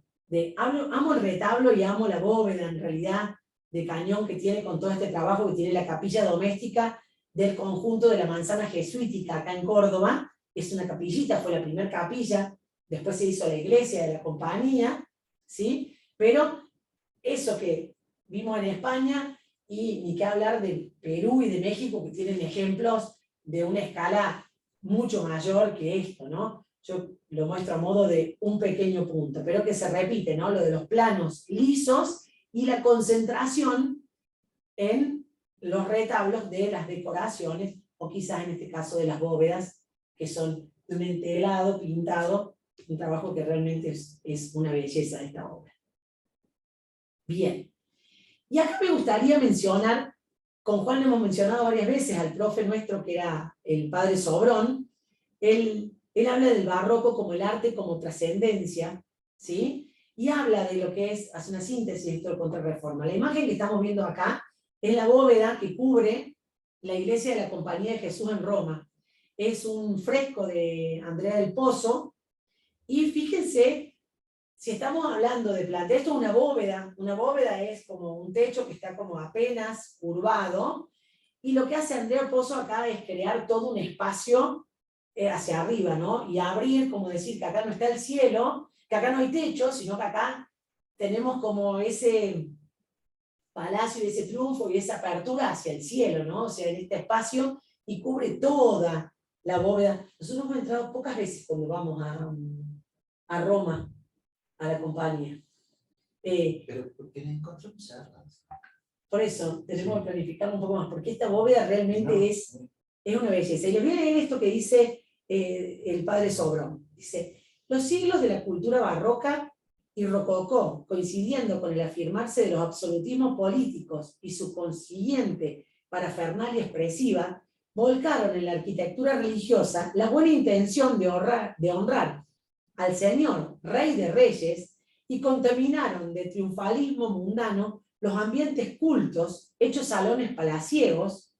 Amo el retablo y amo la bóveda en realidad de cañón que tiene con todo este trabajo que tiene la capilla doméstica del conjunto de la Manzana Jesuítica acá en Córdoba. Es una capillita, fue la primera capilla, después se hizo la iglesia de la compañía, ¿sí? Pero eso que vimos en España, y ni qué hablar de Perú y de México, que tienen ejemplos de una escala mucho mayor que esto, ¿no? Yo lo muestro a modo de un pequeño punto, pero que se repite, ¿no? Lo de los planos lisos y la concentración en los retablos de las decoraciones, o quizás en este caso de las bóvedas, que son de un entelado pintado, un trabajo que realmente es una belleza de esta obra. Bien. Y acá me gustaría mencionar, con Juan lo hemos mencionado varias veces, al profe nuestro que era el padre Sobrón. Él habla del barroco como el arte como trascendencia, ¿sí? Y habla de lo que es, hace una síntesis de esto de Contrarreforma. La imagen que estamos viendo acá es la bóveda que cubre la iglesia de la Compañía de Jesús en Roma. Es un fresco de Andrea del Pozo, y fíjense, si estamos hablando de planta, esto es una bóveda es como un techo que está como apenas curvado, y lo que hace Andrea del Pozo acá es crear todo un espacio hacia arriba, ¿no? Y abrir, como decir que acá no está el cielo, que acá no hay techo, sino que acá tenemos como ese palacio y ese triunfo y esa apertura hacia el cielo, ¿no? O sea, en este espacio, y cubre toda la bóveda. Nosotros hemos entrado pocas veces cuando vamos a Roma, a la compañía. Pero porque las encontramos cerradas. Por eso tenemos que planificar un poco más, porque esta bóveda realmente es una belleza. Y les voy a leer esto que dice el padre Sobrón. Dice: los siglos de la cultura barroca y rococó, coincidiendo con el afirmarse de los absolutismos políticos y su consiguiente parafernalia expresiva, volcaron en la arquitectura religiosa la buena intención de honrar al Señor, Rey de Reyes, y contaminaron de triunfalismo mundano los ambientes cultos, hechos salones palaciegos,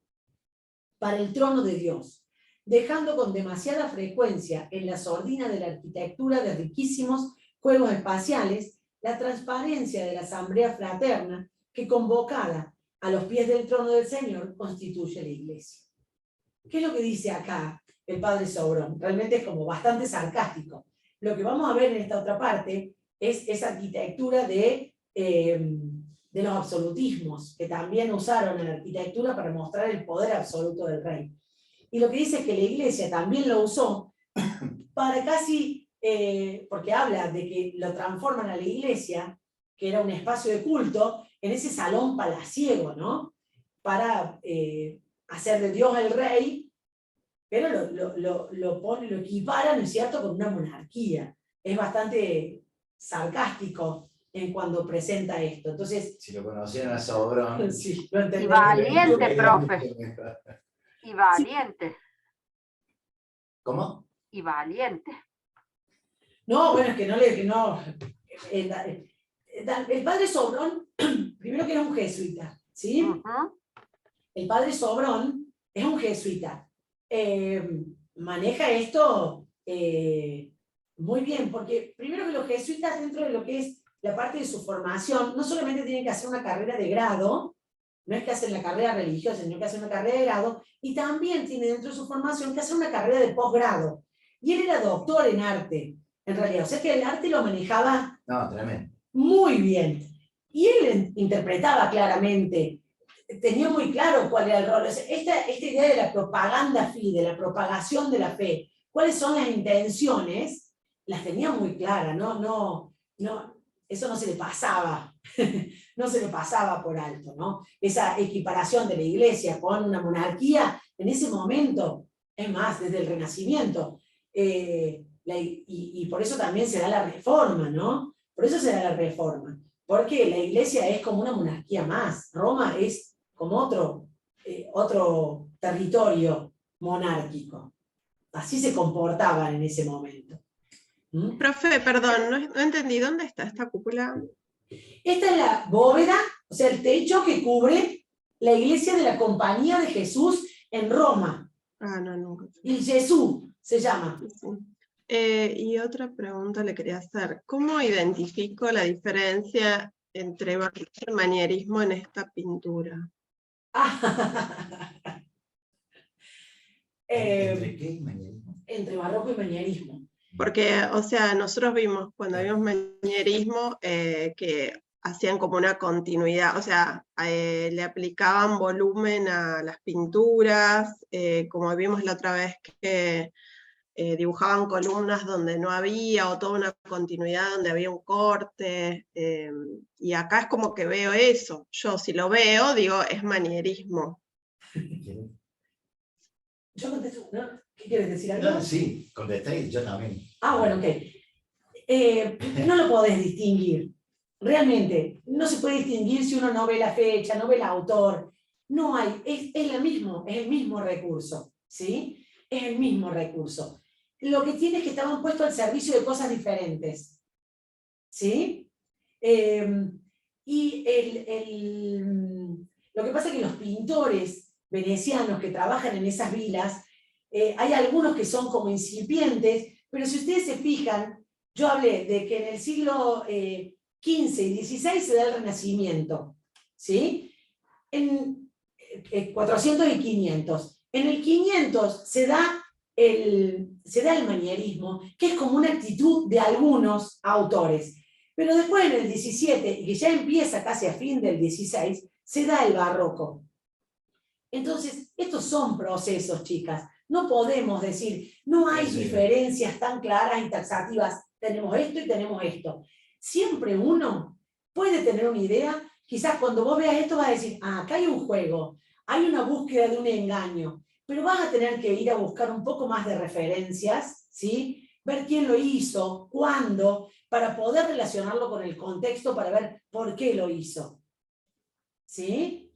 para el trono de Dios, dejando con demasiada frecuencia en la sordina de la arquitectura de riquísimos juegos espaciales la transparencia de la asamblea fraterna que, convocada a los pies del trono del Señor, constituye la iglesia. ¿Qué es lo que dice acá el padre Sobrón? Realmente es como bastante sarcástico. Lo que vamos a ver en esta otra parte es esa arquitectura de los absolutismos, que también usaron en la arquitectura para mostrar el poder absoluto del rey. Y lo que dice es que la iglesia también lo usó para casi, porque habla de que lo transforman a la iglesia, que era un espacio de culto, en ese salón palaciego, ¿no? Para hacer de Dios el rey, pero lo equipara, ¿no es cierto?, con una monarquía. Es bastante sarcástico en cuando presenta esto. Entonces, Si lo conocían a Sobrón. sí, lo entendí. Y valiente, profe. Y valiente. ¿Cómo? Y valiente. No, bueno, es que no. El padre Sobrón, primero que era un jesuita, ¿sí? Ujú. El padre Sobrón es un jesuita. Maneja esto muy bien, porque primero que los jesuitas, dentro de lo que es la parte de su formación, no solamente tienen que hacer una carrera de grado, no es que hacen la carrera religiosa, sino que hacen una carrera de grado, y también tiene dentro de su formación que hacer una carrera de posgrado. Y él era doctor en arte, en realidad. O sea que el arte lo manejaba No, tremendo. muy bien. Y él interpretaba claramente, tenía muy claro cuál era el rol. O sea, esta idea de la propaganda fide, de la propagación de la fe, cuáles son las intenciones, las tenía muy claras, eso no se le pasaba, no se le pasaba por alto, ¿no? Esa equiparación de la iglesia con una monarquía, en ese momento, es más, desde el Renacimiento, y por eso también se da la reforma, ¿no? Por eso se da la reforma, porque la iglesia es como una monarquía más, Roma es como otro territorio monárquico. Así se comportaban en ese momento. ¿Mm? Profe, perdón, no entendí, ¿dónde está esta cúpula? Esta es la bóveda, o sea, el techo que cubre la iglesia de la Compañía de Jesús en Roma. Ah, no, nunca. Il Gesù se llama. Sí. Y otra pregunta le quería hacer. ¿Cómo identifico la diferencia entre barroco y manierismo en esta pintura? ¿Entre qué y manierismo? Entre barroco y manierismo. Porque, o sea, nosotros vimos, cuando vimos manierismo, que hacían como una continuidad, o sea, le aplicaban volumen a las pinturas, como vimos la otra vez que dibujaban columnas donde no había, o toda una continuidad donde había un corte, y acá es como que veo eso. Yo si lo veo, digo, es manierismo. Yo contesto, ¿no? ¿Qué quieres decir algo? No, sí, contesté, yo también. Bueno, ok. No lo podés distinguir. Realmente, no se puede distinguir si uno no ve la fecha, no ve el autor. No hay, es el mismo recurso, ¿sí? Es el mismo recurso. Lo que tiene es que estaban puestos al servicio de cosas diferentes, ¿sí? Y lo que pasa es que los pintores venecianos que trabajan en esas vilas, hay algunos que son como incipientes, pero si ustedes se fijan, yo hablé de que en el siglo XV y XVI se da el Renacimiento, ¿sí? En 400 y 500. En el 500 se da el manierismo, que es como una actitud de algunos autores. Pero después en el 17, y que ya empieza casi a fin del 16, se da el barroco. Entonces, estos son procesos, chicas. No podemos decir, no hay diferencias tan claras y taxativas, tenemos esto y tenemos esto. Siempre uno puede tener una idea, quizás cuando vos veas esto vas a decir, acá hay un juego, hay una búsqueda de un engaño, pero vas a tener que ir a buscar un poco más de referencias, ¿sí? Ver quién lo hizo, cuándo, para poder relacionarlo con el contexto, para ver por qué lo hizo. ¿Sí?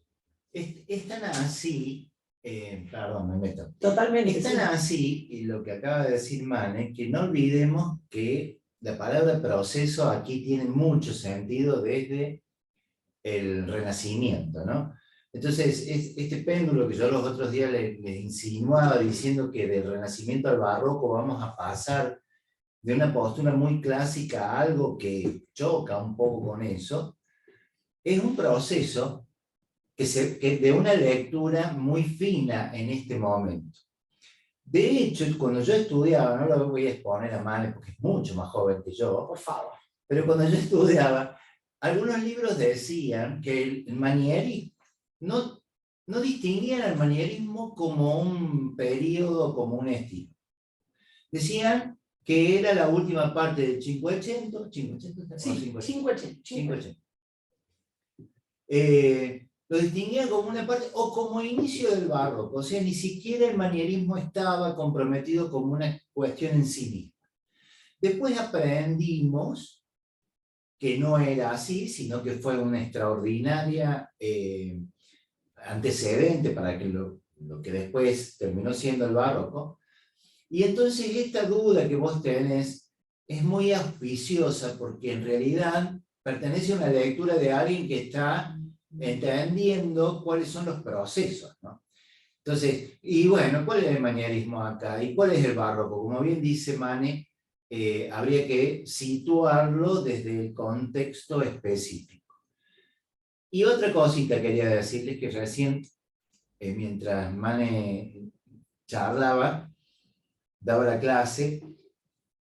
Es tan así, perdón, me meto. Totalmente. Es tan así, y lo que acaba de decir Mane, que no olvidemos que la palabra proceso aquí tiene mucho sentido desde el Renacimiento, ¿no? Entonces, este péndulo que yo los otros días les insinuaba diciendo que del Renacimiento al Barroco vamos a pasar de una postura muy clásica a algo que choca un poco con eso, es un proceso que de una lectura muy fina en este momento. De hecho, cuando yo estudiaba, no lo voy a exponer a Mane porque es mucho más joven que yo, por favor, pero cuando yo estudiaba, algunos libros decían que el manierismo, no distinguían el manierismo como un periodo, como un estilo. Decían que era la última parte del Cinquecento, Sí, 580. Lo distinguían como una parte o como inicio del barroco, o sea, ni siquiera el manierismo estaba comprometido como una cuestión en sí misma. Después aprendimos que no era así, sino que fue una extraordinaria antecedente para que lo que después terminó siendo el barroco. Y entonces esta duda que vos tenés es muy auspiciosa porque en realidad pertenece a una lectura de alguien que está entendiendo cuáles son los procesos, ¿no? Entonces, y bueno, ¿cuál es el manierismo acá? ¿Y cuál es el barroco? Como bien dice Mane, habría que situarlo desde el contexto específico. Y otra cosita quería decirles que recién, mientras Mane charlaba, daba la clase,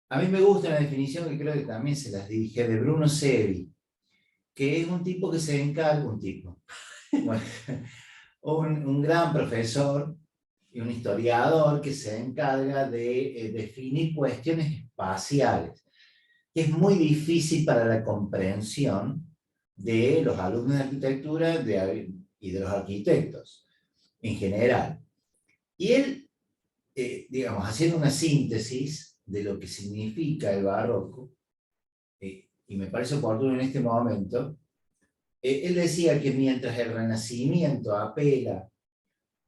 a mí me gusta una definición que creo que también se las dije, de Bruno Sevi, que es un tipo que se encarga, bueno, un gran profesor y un historiador que se encarga de definir cuestiones espaciales, que es muy difícil para la comprensión de los alumnos de arquitectura y de los arquitectos en general. Y él, digamos, haciendo una síntesis de lo que significa el barroco, y me parece oportuno en este momento, él decía que mientras el Renacimiento apela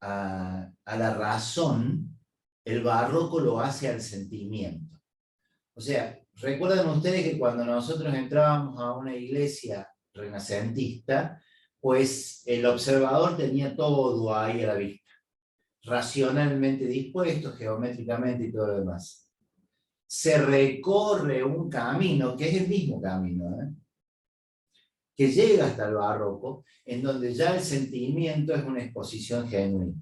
a la razón, el barroco lo hace al sentimiento. O sea, ¿recuerdan ustedes que cuando nosotros entrábamos a una iglesia renacentista, pues el observador tenía todo ahí a la vista, racionalmente dispuesto, geométricamente y todo lo demás? Se recorre un camino, que es el mismo camino, que llega hasta el barroco, en donde ya el sentimiento es una exposición genuina.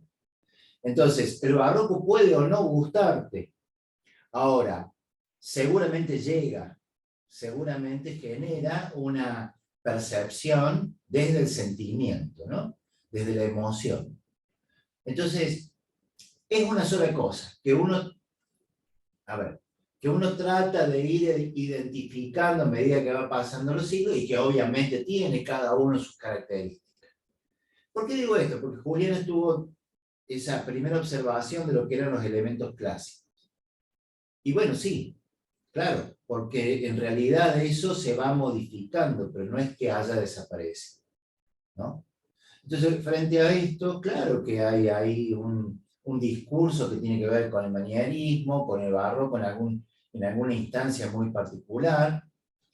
Entonces, el barroco puede o no gustarte. Ahora, seguramente llega, seguramente genera una percepción desde el sentimiento, ¿no? Desde la emoción. Entonces, es una sola cosa, que uno trata de ir identificando a medida que va pasando los siglos y que obviamente tiene cada uno sus características. ¿Por qué digo esto? Porque Juliana tuvo esa primera observación de lo que eran los elementos clásicos. Y bueno, sí, claro, porque en realidad eso se va modificando, pero no es que haya desaparecido, ¿no? Entonces, frente a esto, claro que hay ahí un discurso que tiene que ver con el manierismo, con el barroco, en alguna instancia muy particular,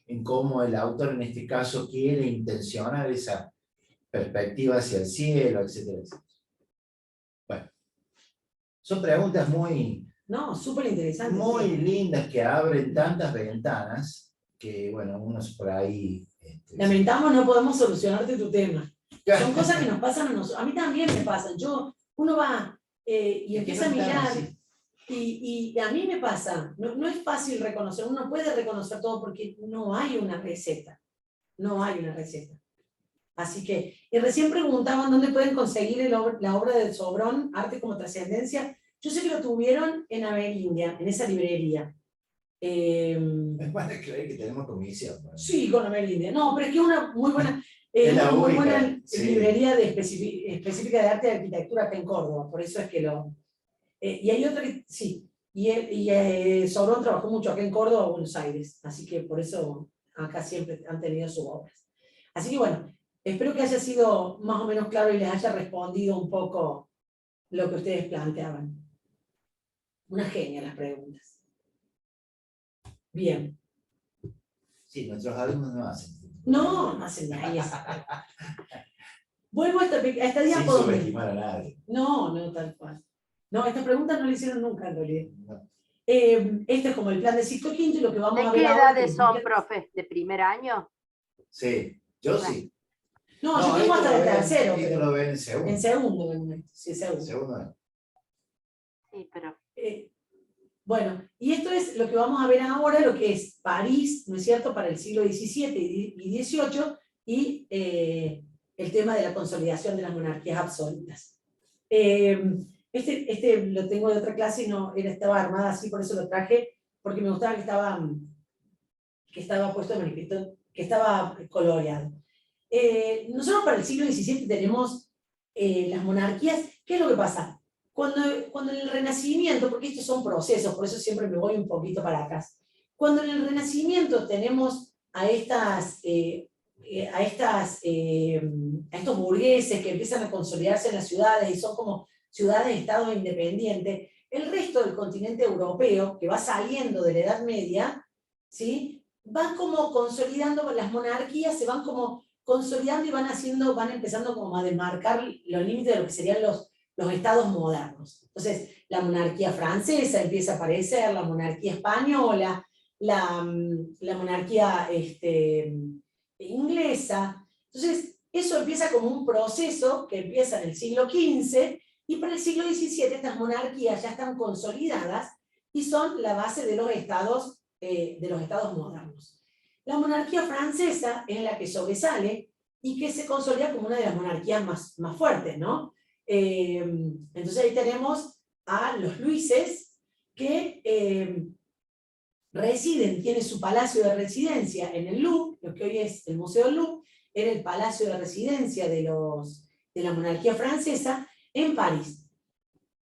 en cómo el autor en este caso quiere intencionar esa perspectiva hacia el cielo, etcétera, etcétera. Bueno, son preguntas No, súper interesante. muy lindas que abren tantas ventanas que, bueno, unos por ahí... Lamentamos no podemos solucionarte tu tema. Son cosas que nos pasan a nosotros. A mí también me pasan. Uno va y empieza a mirar... Y a mí me pasa, no es fácil reconocer, uno puede reconocer todo porque no hay una receta, no hay una receta. Así que, y recién preguntaban dónde pueden conseguir la obra del Sobrón, Arte como Trascendencia. Yo sé que lo tuvieron en Amerindia, en esa librería. Me van a creer que tenemos comisión, ¿no? Sí, con Amerindia. No, pero es que es una muy buena, muy buena sí. librería específica de arte y arquitectura acá en Córdoba, por eso es que lo... y hay otra que, sí, Sobrón trabajó mucho acá en Córdoba, Buenos Aires, así que por eso acá siempre han tenido sus obras. Así que bueno, espero que haya sido más o menos claro y les haya respondido un poco lo que ustedes planteaban. Una genia las preguntas. Bien. Sí, nuestros alumnos no hacen. No hacen nadie. Vuelvo a esta Sin diapositiva. subestimar a nadie. No, tal cual. No, estas preguntas no le hicieron nunca en realidad. No. Este es como el plan de ciclo quinto y lo que vamos a ¿De ver qué ahora... edades son, profe? ¿De primer año? Sí, yo sí. No, yo tengo hasta el tercero. Esto Pero lo ven en segundo. en segundo, sí, segundo. Segundo. Sí, pero... Bueno, y esto es lo que vamos a ver ahora, lo que es París, ¿no es cierto?, para el siglo XVII y XVIII, y el tema de la consolidación de las monarquías absolutas. Este lo tengo de otra clase y no estaba armada así, por eso lo traje, porque me gustaba que estaba puesto de manifiesto, que estaba coloreado. Nosotros para el siglo XVII tenemos las monarquías. ¿Qué es lo que pasa? Cuando en el Renacimiento, porque estos son procesos, por eso siempre me voy un poquito para atrás, cuando en el Renacimiento tenemos a estos burgueses que empiezan a consolidarse en las ciudades y son como ciudades-estados independientes, el resto del continente europeo, que va saliendo de la Edad Media, ¿sí? Van como consolidando las monarquías, se van como consolidando y van empezando como a demarcar los límites de lo que serían los estados modernos. Entonces, la monarquía francesa empieza a aparecer, la monarquía española, la monarquía inglesa. Entonces, eso empieza como un proceso que empieza en el siglo XV, y para el siglo XVII estas monarquías ya están consolidadas y son la base de los estados modernos. La monarquía francesa es la que sobresale y que se consolida como una de las monarquías más fuertes, ¿no? Entonces ahí tenemos a los Luises que tienen su palacio de residencia en el Louvre, lo que hoy es el Museo del Louvre, era el palacio de residencia de la monarquía francesa en París.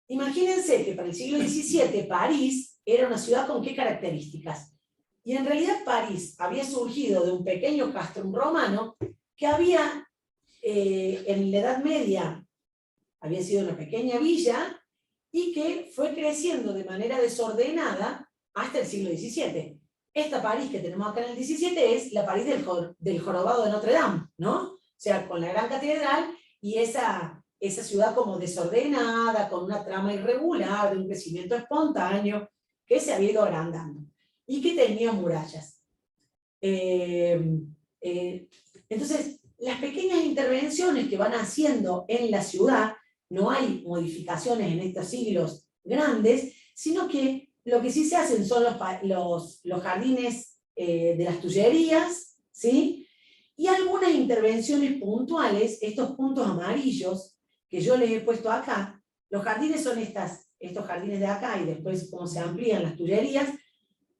Imagínense que para el siglo XVII París era una ciudad con qué características. Y en realidad París había surgido de un pequeño castrum romano que había en la Edad Media, había sido una pequeña villa y que fue creciendo de manera desordenada hasta el siglo XVII. Esta París que tenemos acá en el XVII es la París del jorobado de Notre Dame, ¿no? O sea, con la gran catedral y esa ciudad como desordenada, con una trama irregular, de un crecimiento espontáneo, que se había ido agrandando y que tenía murallas. Entonces, las pequeñas intervenciones que van haciendo en la ciudad, no hay modificaciones en estos siglos grandes, sino que lo que sí se hacen son los jardines de las Tullerías, ¿sí? Y algunas intervenciones puntuales, estos puntos amarillos que yo les he puesto acá. Los jardines son estos jardines de acá, y después cómo se amplían las Tullerías,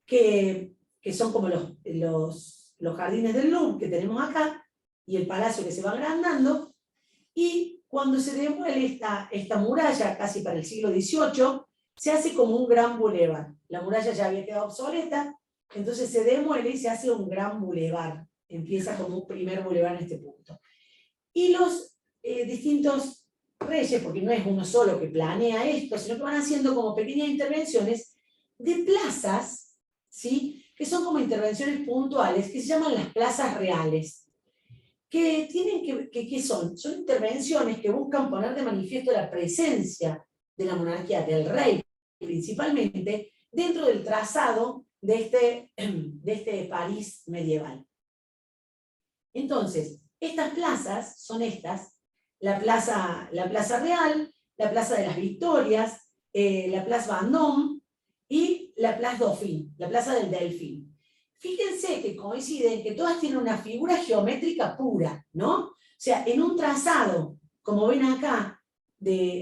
que son como los jardines del Louvre que tenemos acá, y el palacio que se va agrandando. Y cuando se demuele esta muralla, casi para el siglo XVIII, se hace como un gran bulevar. La muralla ya había quedado obsoleta, entonces se demuele y se hace un gran bulevar. Empieza como un primer bulevar en este punto. Y los distintos reyes, porque no es uno solo que planea esto, sino que van haciendo como pequeñas intervenciones de plazas, ¿sí? Que son como intervenciones puntuales, que se llaman las plazas reales. Que tienen ¿qué son? Son intervenciones que buscan poner de manifiesto la presencia de la monarquía, del rey principalmente, dentro del trazado de este París medieval. Entonces, estas plazas son estas: la plaza Real, la Plaza de las Victorias, la Plaza Vendôme y la Plaza Dauphine, la Plaza del Delfín. Fíjense que coinciden que todas tienen una figura geométrica pura, ¿no? O sea, en un trazado, como ven acá,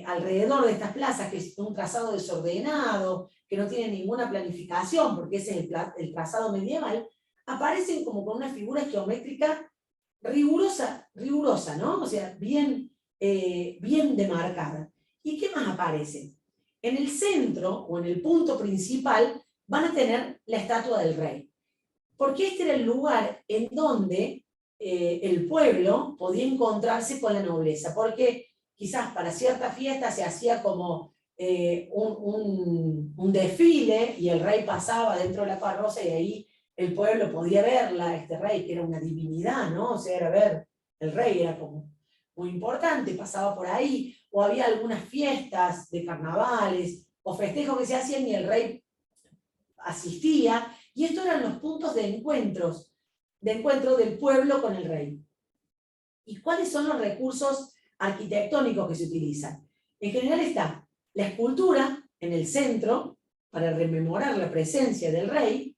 alrededor de estas plazas, que es un trazado desordenado, que no tiene ninguna planificación, porque ese es el trazado medieval, aparecen como con una figura geométrica rigurosa, ¿no? O sea, bien demarcada. ¿Y qué más aparece? En el centro, o en el punto principal, van a tener la estatua del rey. Porque este era el lugar en donde el pueblo podía encontrarse con la nobleza. Porque quizás para cierta fiesta se hacía como un desfile, y el rey pasaba dentro de la carroza, y ahí el pueblo podía verla, este rey, que era una divinidad, ¿no? O sea, era ver, el rey era como muy importante, pasaba por ahí, o había algunas fiestas de carnavales, o festejos que se hacían y el rey asistía, y estos eran los puntos de encuentro del pueblo con el rey. ¿Y cuáles son los recursos arquitectónicos que se utilizan? En general está la escultura en el centro, para rememorar la presencia del rey,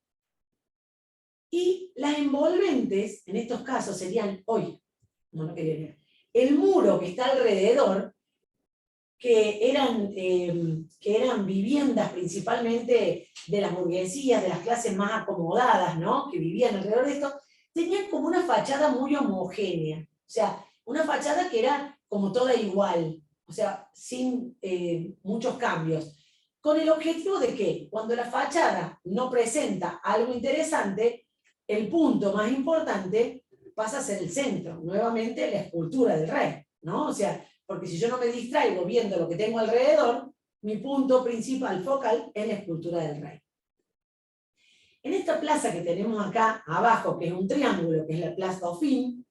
y las envolventes, en estos casos serían, el muro que está alrededor, que eran viviendas principalmente de las burguesías, de las clases más acomodadas, ¿no? Que vivían alrededor de esto, tenían como una fachada muy homogénea, o sea, una fachada que era como toda igual, o sea, sin muchos cambios, con el objetivo de que cuando la fachada no presenta algo interesante, el punto más importante pasa a ser el centro, nuevamente la escultura del rey, ¿no? O sea, porque si yo no me distraigo viendo lo que tengo alrededor, mi punto principal, focal, es la escultura del rey. En esta plaza que tenemos acá abajo, que es un triángulo, que es la Place Dauphine,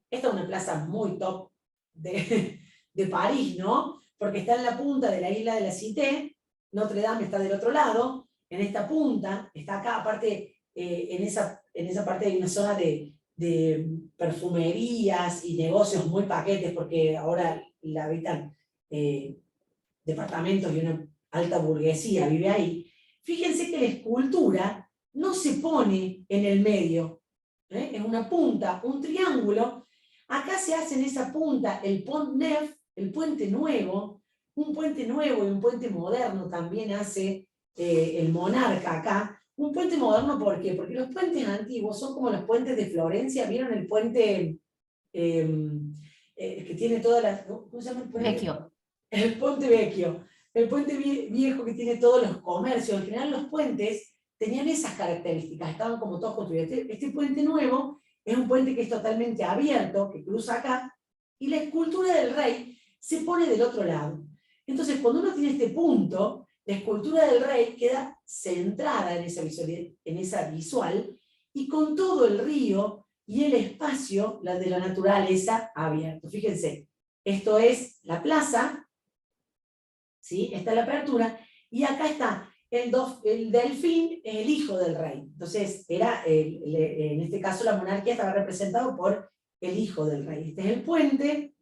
esta es una plaza muy top de París, ¿no? Porque está en la punta de la isla de la Cité, Notre Dame está del otro lado, en esta punta, está acá, aparte, en esa parte hay una zona de perfumerías y negocios muy paquetes, porque ahora la habitan departamentos y una alta burguesía vive ahí. Fíjense que la escultura no se pone en el medio, en una punta, un triángulo. Acá se hace en esa punta el Pont Neuf, el puente nuevo, un puente nuevo y un puente moderno también hace el monarca acá. Un puente moderno, ¿por qué? Porque los puentes antiguos son como los puentes de Florencia. ¿Vieron el puente que tiene todas las... ¿Cómo se llama el puente? Vecchio. El Ponte Vecchio. El puente viejo que tiene todos los comercios. En general los puentes tenían esas características, estaban como todos construidos. Este puente nuevo es un puente que es totalmente abierto, que cruza acá, y la escultura del rey se pone del otro lado. Entonces, cuando uno tiene este punto, la escultura del rey queda centrada en esa visual y con todo el río y el espacio, la de la naturaleza, abierto. Fíjense, esto es la plaza, ¿sí? Esta es la apertura, y acá está el delfín, el hijo del rey. Entonces, en este caso la monarquía estaba representado por el hijo del rey. Este es el puente,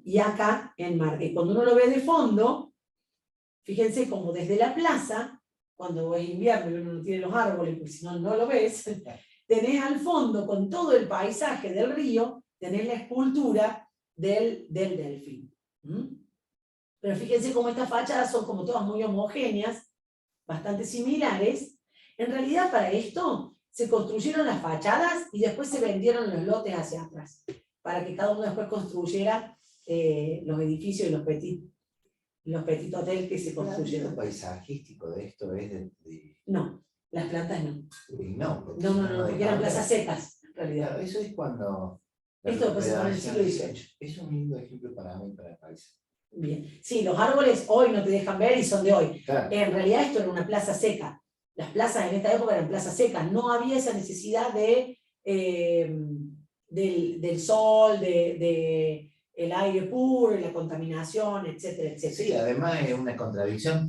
y acá en Marte. Y cuando uno lo ve de fondo, fíjense como desde la plaza, cuando es invierno y uno no tiene los árboles, porque si no, no lo ves, tenés al fondo, con todo el paisaje del río, tenés la escultura del delfín. Pero fíjense cómo estas fachadas son como todas muy homogéneas, bastante similares. En realidad para esto se construyeron las fachadas y después se vendieron los lotes hacia atrás, para que cada uno después construyera los edificios y los petit hotels que se El construyeron. paisajístico de esto es No, las plantas no. no, porque No, si porque eran plazas secas, en realidad. Claro, eso es cuando... la Esto pasó en el recuperación siglo XVIII. Es un lindo ejemplo para mí, para el país. Bien. Sí, los árboles hoy no te dejan ver y son de hoy. Claro. En realidad esto era una plaza seca. Las plazas en esta época eran plazas secas. No había esa necesidad del sol, el aire puro, la contaminación, etcétera, etcétera. Sí, además es una contradicción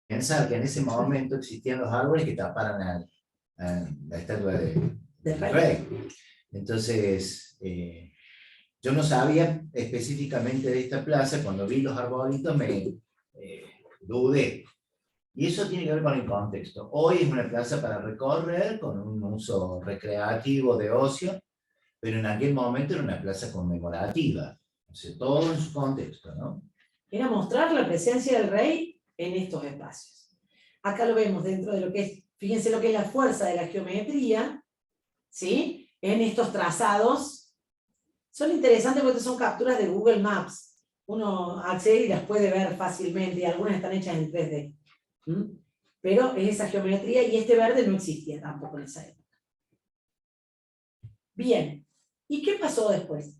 pensar que en ese momento existían los árboles que taparan a la estatua del rey. Entonces, yo no sabía específicamente de esta plaza, cuando vi los arbolitos me dudé. Y eso tiene que ver con el contexto. Hoy es una plaza para recorrer, con un uso recreativo de ocio, pero en aquel momento era una plaza conmemorativa. O sea, todo en su contexto, ¿no? Era mostrar la presencia del rey en estos espacios. Acá lo vemos dentro de lo que es, fíjense lo que es la fuerza de la geometría, ¿sí? En estos trazados. Son interesantes porque son capturas de Google Maps. Uno accede y las puede ver fácilmente, y algunas están hechas en 3D. Pero es esa geometría, y este verde no existía tampoco en esa época. Bien, ¿y qué pasó después?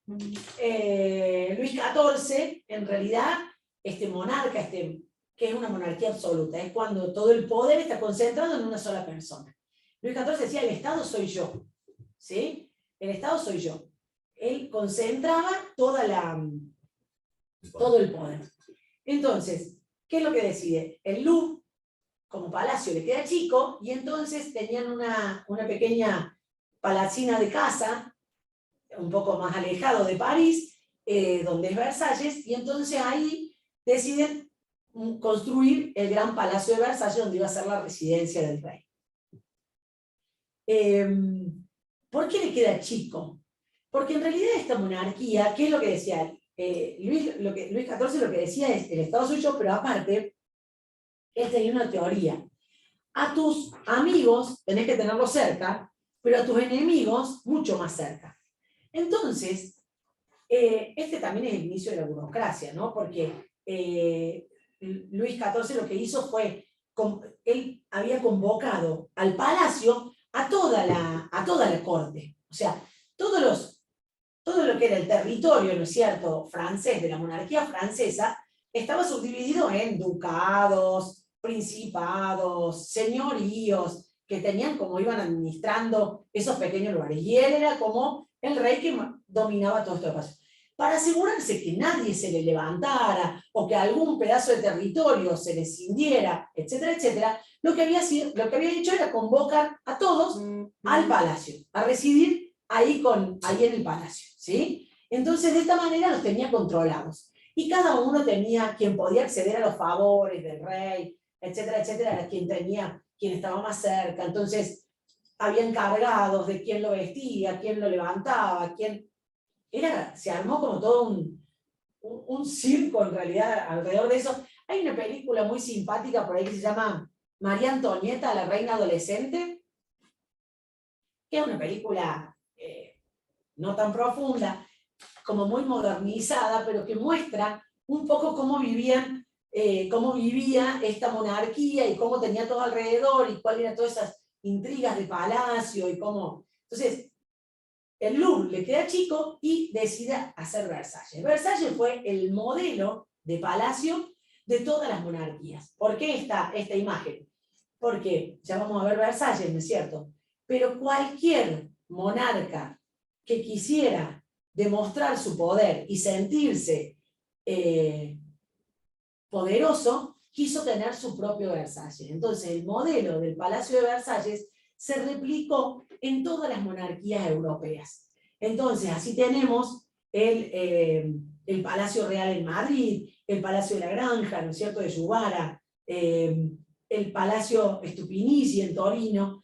Luis XIV, en realidad, este monarca, que es una monarquía absoluta, es cuando todo el poder está concentrado en una sola persona. Luis XIV decía, el Estado soy yo, ¿sí? El Estado soy yo. Él concentraba todo el poder. Entonces, ¿qué es lo que decide? El Louvre, como palacio, le queda chico, y entonces tenían una pequeña palacina de casa, un poco más alejado de París, donde es Versalles, y entonces ahí deciden construir el gran palacio de Versalles, donde iba a ser la residencia del rey. ¿Por qué le queda chico? Porque en realidad esta monarquía, ¿qué es lo que decía? Luis XIV lo que decía es, el Estado soy yo, pero aparte, él tenía una teoría. A tus amigos tenés que tenerlos cerca, pero a tus enemigos mucho más cerca. Entonces, este también es el inicio de la burocracia, ¿no? Porque Luis XIV lo que hizo fue, él había convocado al palacio a toda la corte. O sea, todo lo que era el territorio, ¿no es cierto?, francés, de la monarquía francesa, estaba subdividido en ducados, principados, señoríos, que tenían como iban administrando esos pequeños lugares. Y él era como el rey que dominaba todo este espacio. Para asegurarse que nadie se le levantara o que algún pedazo de territorio se le cindiera, etcétera, etcétera, lo que había hecho era convocar a todos al palacio, a residir ahí en el palacio, ¿sí? Entonces, de esta manera los tenía controlados. Y cada uno tenía quien podía acceder a los favores del rey, etcétera, etcétera, era quien estaba más cerca. Entonces, había encargados de quién lo vestía, quién lo levantaba, se armó como todo un circo en realidad alrededor de eso. Hay una película muy simpática por ahí que se llama María Antonieta, la reina adolescente, que es una película no tan profunda, como muy modernizada, pero que muestra un poco cómo vivía esta monarquía y cómo tenía todo alrededor y cuáles eran todas esas intrigas de palacio y cómo... Entonces, el Louvre le queda chico y decide hacer Versalles. Versalles fue el modelo de palacio de todas las monarquías. ¿Por qué esta imagen? Porque ya vamos a ver Versalles, ¿no es cierto? Pero cualquier monarca que quisiera demostrar su poder y sentirse poderoso, quiso tener su propio Versalles. Entonces, el modelo del Palacio de Versalles se replicó en todas las monarquías europeas. Entonces, así tenemos el Palacio Real en Madrid, el Palacio de la Granja, ¿no es cierto?, de Yubara, el Palacio Stupinisi en Torino.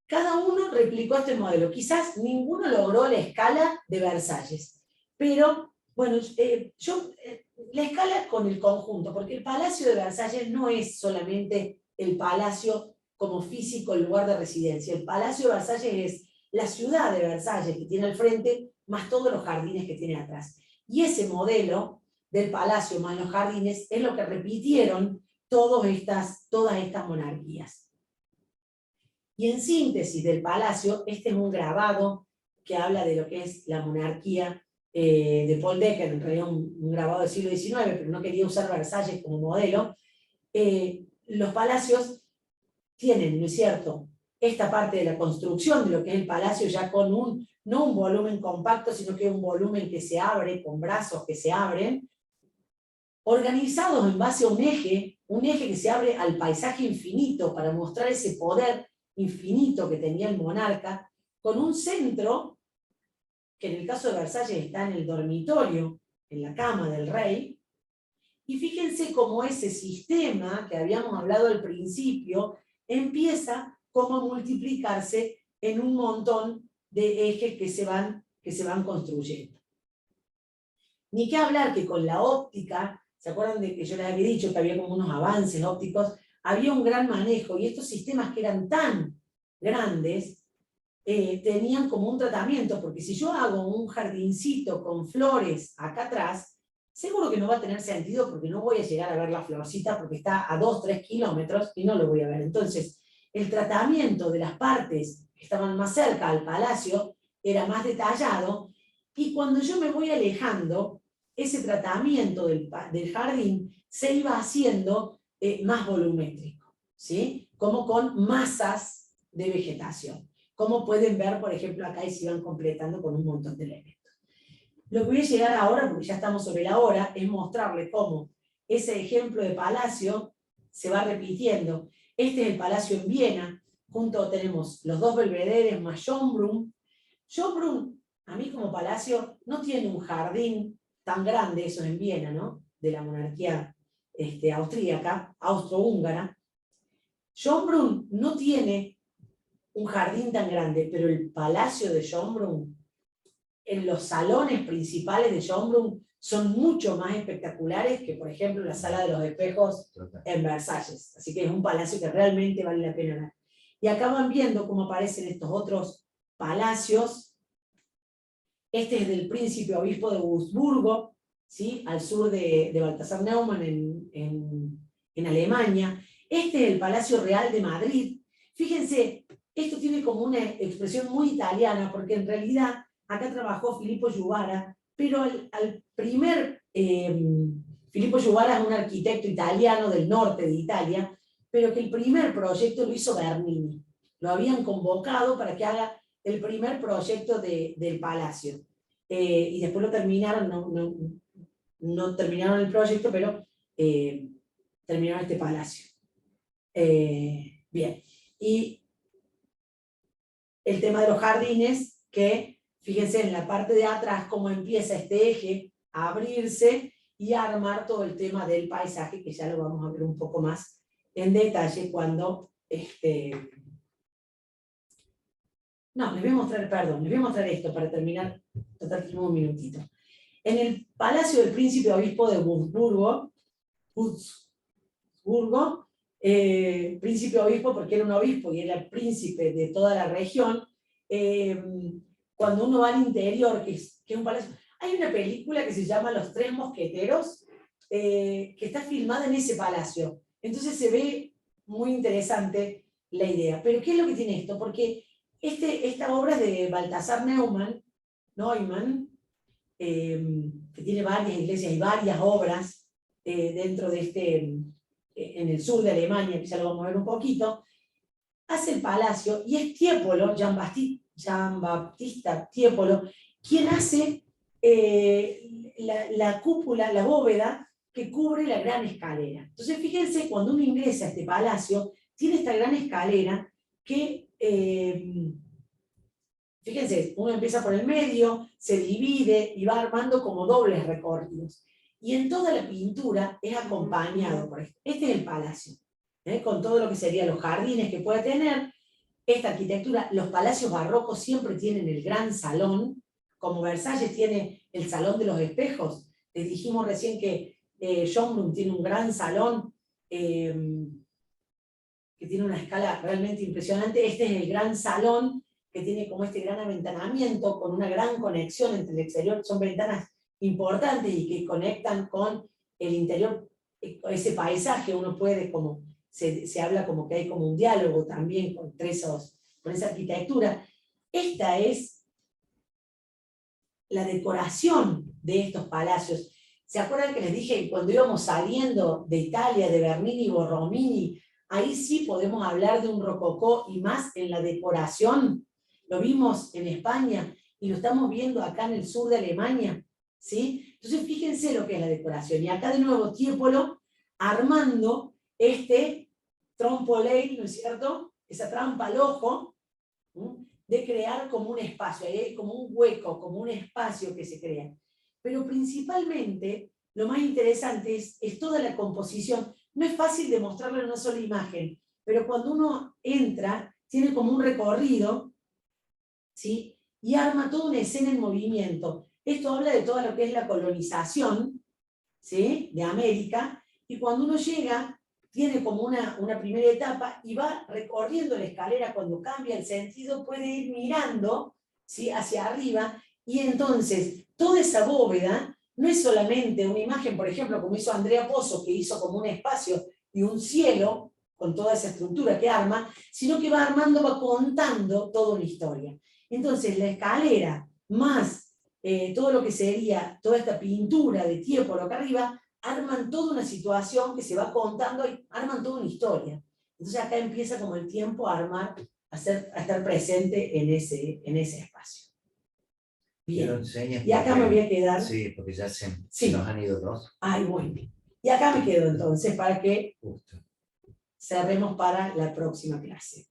Cada uno replicó este modelo. Quizás ninguno logró la escala de Versalles, pero bueno, la escala con el conjunto, porque el Palacio de Versalles no es solamente el palacio como físico, el lugar de residencia. El Palacio de Versalles es la ciudad de Versalles que tiene al frente, más todos los jardines que tiene atrás. Y ese modelo del palacio más los jardines es lo que repitieron todas estas monarquías. Y en síntesis del palacio, este es un grabado que habla de lo que es la monarquía de Paul Decker, en realidad un grabado del siglo XIX, pero no quería usar Versalles como modelo. Los palacios tienen, ¿no es cierto?, esta parte de la construcción de lo que es el palacio ya con no un volumen compacto, sino que un volumen que se abre, con brazos que se abren, organizados en base a un eje que se abre al paisaje infinito para mostrar ese poder infinito que tenía el monarca, con un centro, que en el caso de Versalles está en el dormitorio, en la cama del rey, y fíjense cómo ese sistema que habíamos hablado al principio empieza como a multiplicarse en un montón de ejes que se van construyendo. Ni qué hablar que con la óptica, ¿se acuerdan de que yo les había dicho que había como unos avances ópticos? Había un gran manejo, y estos sistemas que eran tan grandes, tenían como un tratamiento, porque si yo hago un jardincito con flores acá atrás, seguro que no va a tener sentido porque no voy a llegar a ver la florcita porque está a 2-3 kilómetros y no lo voy a ver. Entonces, el tratamiento de las partes que estaban más cerca al palacio era más detallado, y cuando yo me voy alejando, ese tratamiento del jardín se iba haciendo más volumétrico, ¿sí? Como con masas de vegetación. Como pueden ver, por ejemplo, acá y se van completando con un montón de elementos. Lo que voy a llegar ahora, porque ya estamos sobre la hora, es mostrarles cómo ese ejemplo de palacio se va repitiendo. Este es el palacio en Viena, junto tenemos los dos belvederes más Schönbrunn. Schönbrunn, a mí como palacio, no tiene un jardín tan grande, eso en Viena, ¿no?, de la monarquía austríaca, austrohúngara. Schönbrunn no tiene un jardín tan grande, pero el palacio de Schönbrunn, en los salones principales de Schönbrunn, son mucho más espectaculares que, por ejemplo, la Sala de los Espejos en Versalles. Así que es un palacio que realmente vale la pena ver. Y acá van viendo cómo aparecen estos otros palacios. Este es del príncipe obispo de Wurzburgo, ¿sí?, al sur de Balthasar Neumann en Alemania. Este es el Palacio Real de Madrid. Fíjense, esto tiene como una expresión muy italiana, porque en realidad acá trabajó Filippo Yubara, pero al primer Filippo Juvara es un arquitecto italiano del norte de Italia, pero que el primer proyecto lo hizo Bernini. Lo habían convocado para que haga el primer proyecto del palacio. Y después lo terminaron, no terminaron el proyecto, pero terminaron este palacio. Bien. Y el tema de los jardines, que fíjense en la parte de atrás cómo empieza este eje a abrirse y a armar todo el tema del paisaje, que ya lo vamos a ver un poco más en detalle cuando... No, les voy a mostrar, perdón, les voy a mostrar esto para terminar, total tenemos un minutito. En el Palacio del Príncipe Obispo de Wurzburgo, príncipe obispo porque era un obispo y era el príncipe de toda la región, cuando uno va al interior, que es un palacio, hay una película que se llama Los Tres Mosqueteros, que está filmada en ese palacio, entonces se ve muy interesante la idea. Pero ¿qué es lo que tiene esto? Porque esta obra es de Balthasar Neumann, que tiene varias iglesias y varias obras dentro de en el sur de Alemania, que ya lo vamos a ver un poquito, hace el palacio, y es Tiepolo, Giambattista Tiepolo, quien hace la cúpula, la bóveda, que cubre la gran escalera. Entonces fíjense, cuando uno ingresa a este palacio, tiene esta gran escalera que, fíjense, uno empieza por el medio, se divide y va armando como dobles recorridos. Y en toda la pintura es acompañado por esto. Este es el palacio, con todo lo que serían los jardines que puede tener, esta arquitectura. Los palacios barrocos siempre tienen el gran salón, como Versalles tiene el Salón de los Espejos. Les dijimos recién que Schönbrunn tiene un gran salón, que tiene una escala realmente impresionante. Este es el gran salón, que tiene como este gran aventanamiento, con una gran conexión entre el exterior. Son ventanas importantes y que conectan con el interior, ese paisaje. Uno puede, como se habla como que hay como un diálogo también con esa arquitectura. Esta es la decoración de estos palacios. ¿Se acuerdan que les dije que cuando íbamos saliendo de Italia, de Bernini y Borromini, ahí sí podemos hablar de un rococó, y más en la decoración? Lo vimos en España y lo estamos viendo acá en el sur de Alemania, ¿sí? Entonces fíjense lo que es la decoración. Y acá de nuevo Tiepolo armando este trompe-l'œil, ¿no es cierto? Esa trampa al ojo, de crear como un espacio, ahí hay como un hueco, como un espacio que se crea. Pero principalmente, lo más interesante es toda la composición. No es fácil de mostrarlo en una sola imagen, pero cuando uno entra, tiene como un recorrido, ¿sí? Y arma toda una escena en movimiento. Esto habla de todo lo que es la colonización, ¿sí? De América, y cuando uno llega, tiene como una primera etapa y va recorriendo la escalera. Cuando cambia el sentido puede ir mirando, ¿sí? Hacia arriba, y entonces toda esa bóveda no es solamente una imagen, por ejemplo, como hizo Andrea Pozzo, que hizo como un espacio y un cielo con toda esa estructura que arma, sino que va armando, va contando toda una historia. Entonces la escalera más todo lo que sería toda esta pintura de Tiepolo acá arriba, arman toda una situación que se va contando y arman toda una historia. Entonces acá empieza como el tiempo a armar, a estar presente en ese espacio. Bien. Y acá me voy a quedar. Sí, porque ya se Sí. nos han ido dos. Ay, bueno. Y acá me quedo entonces para que Justo. cerremos para la próxima clase.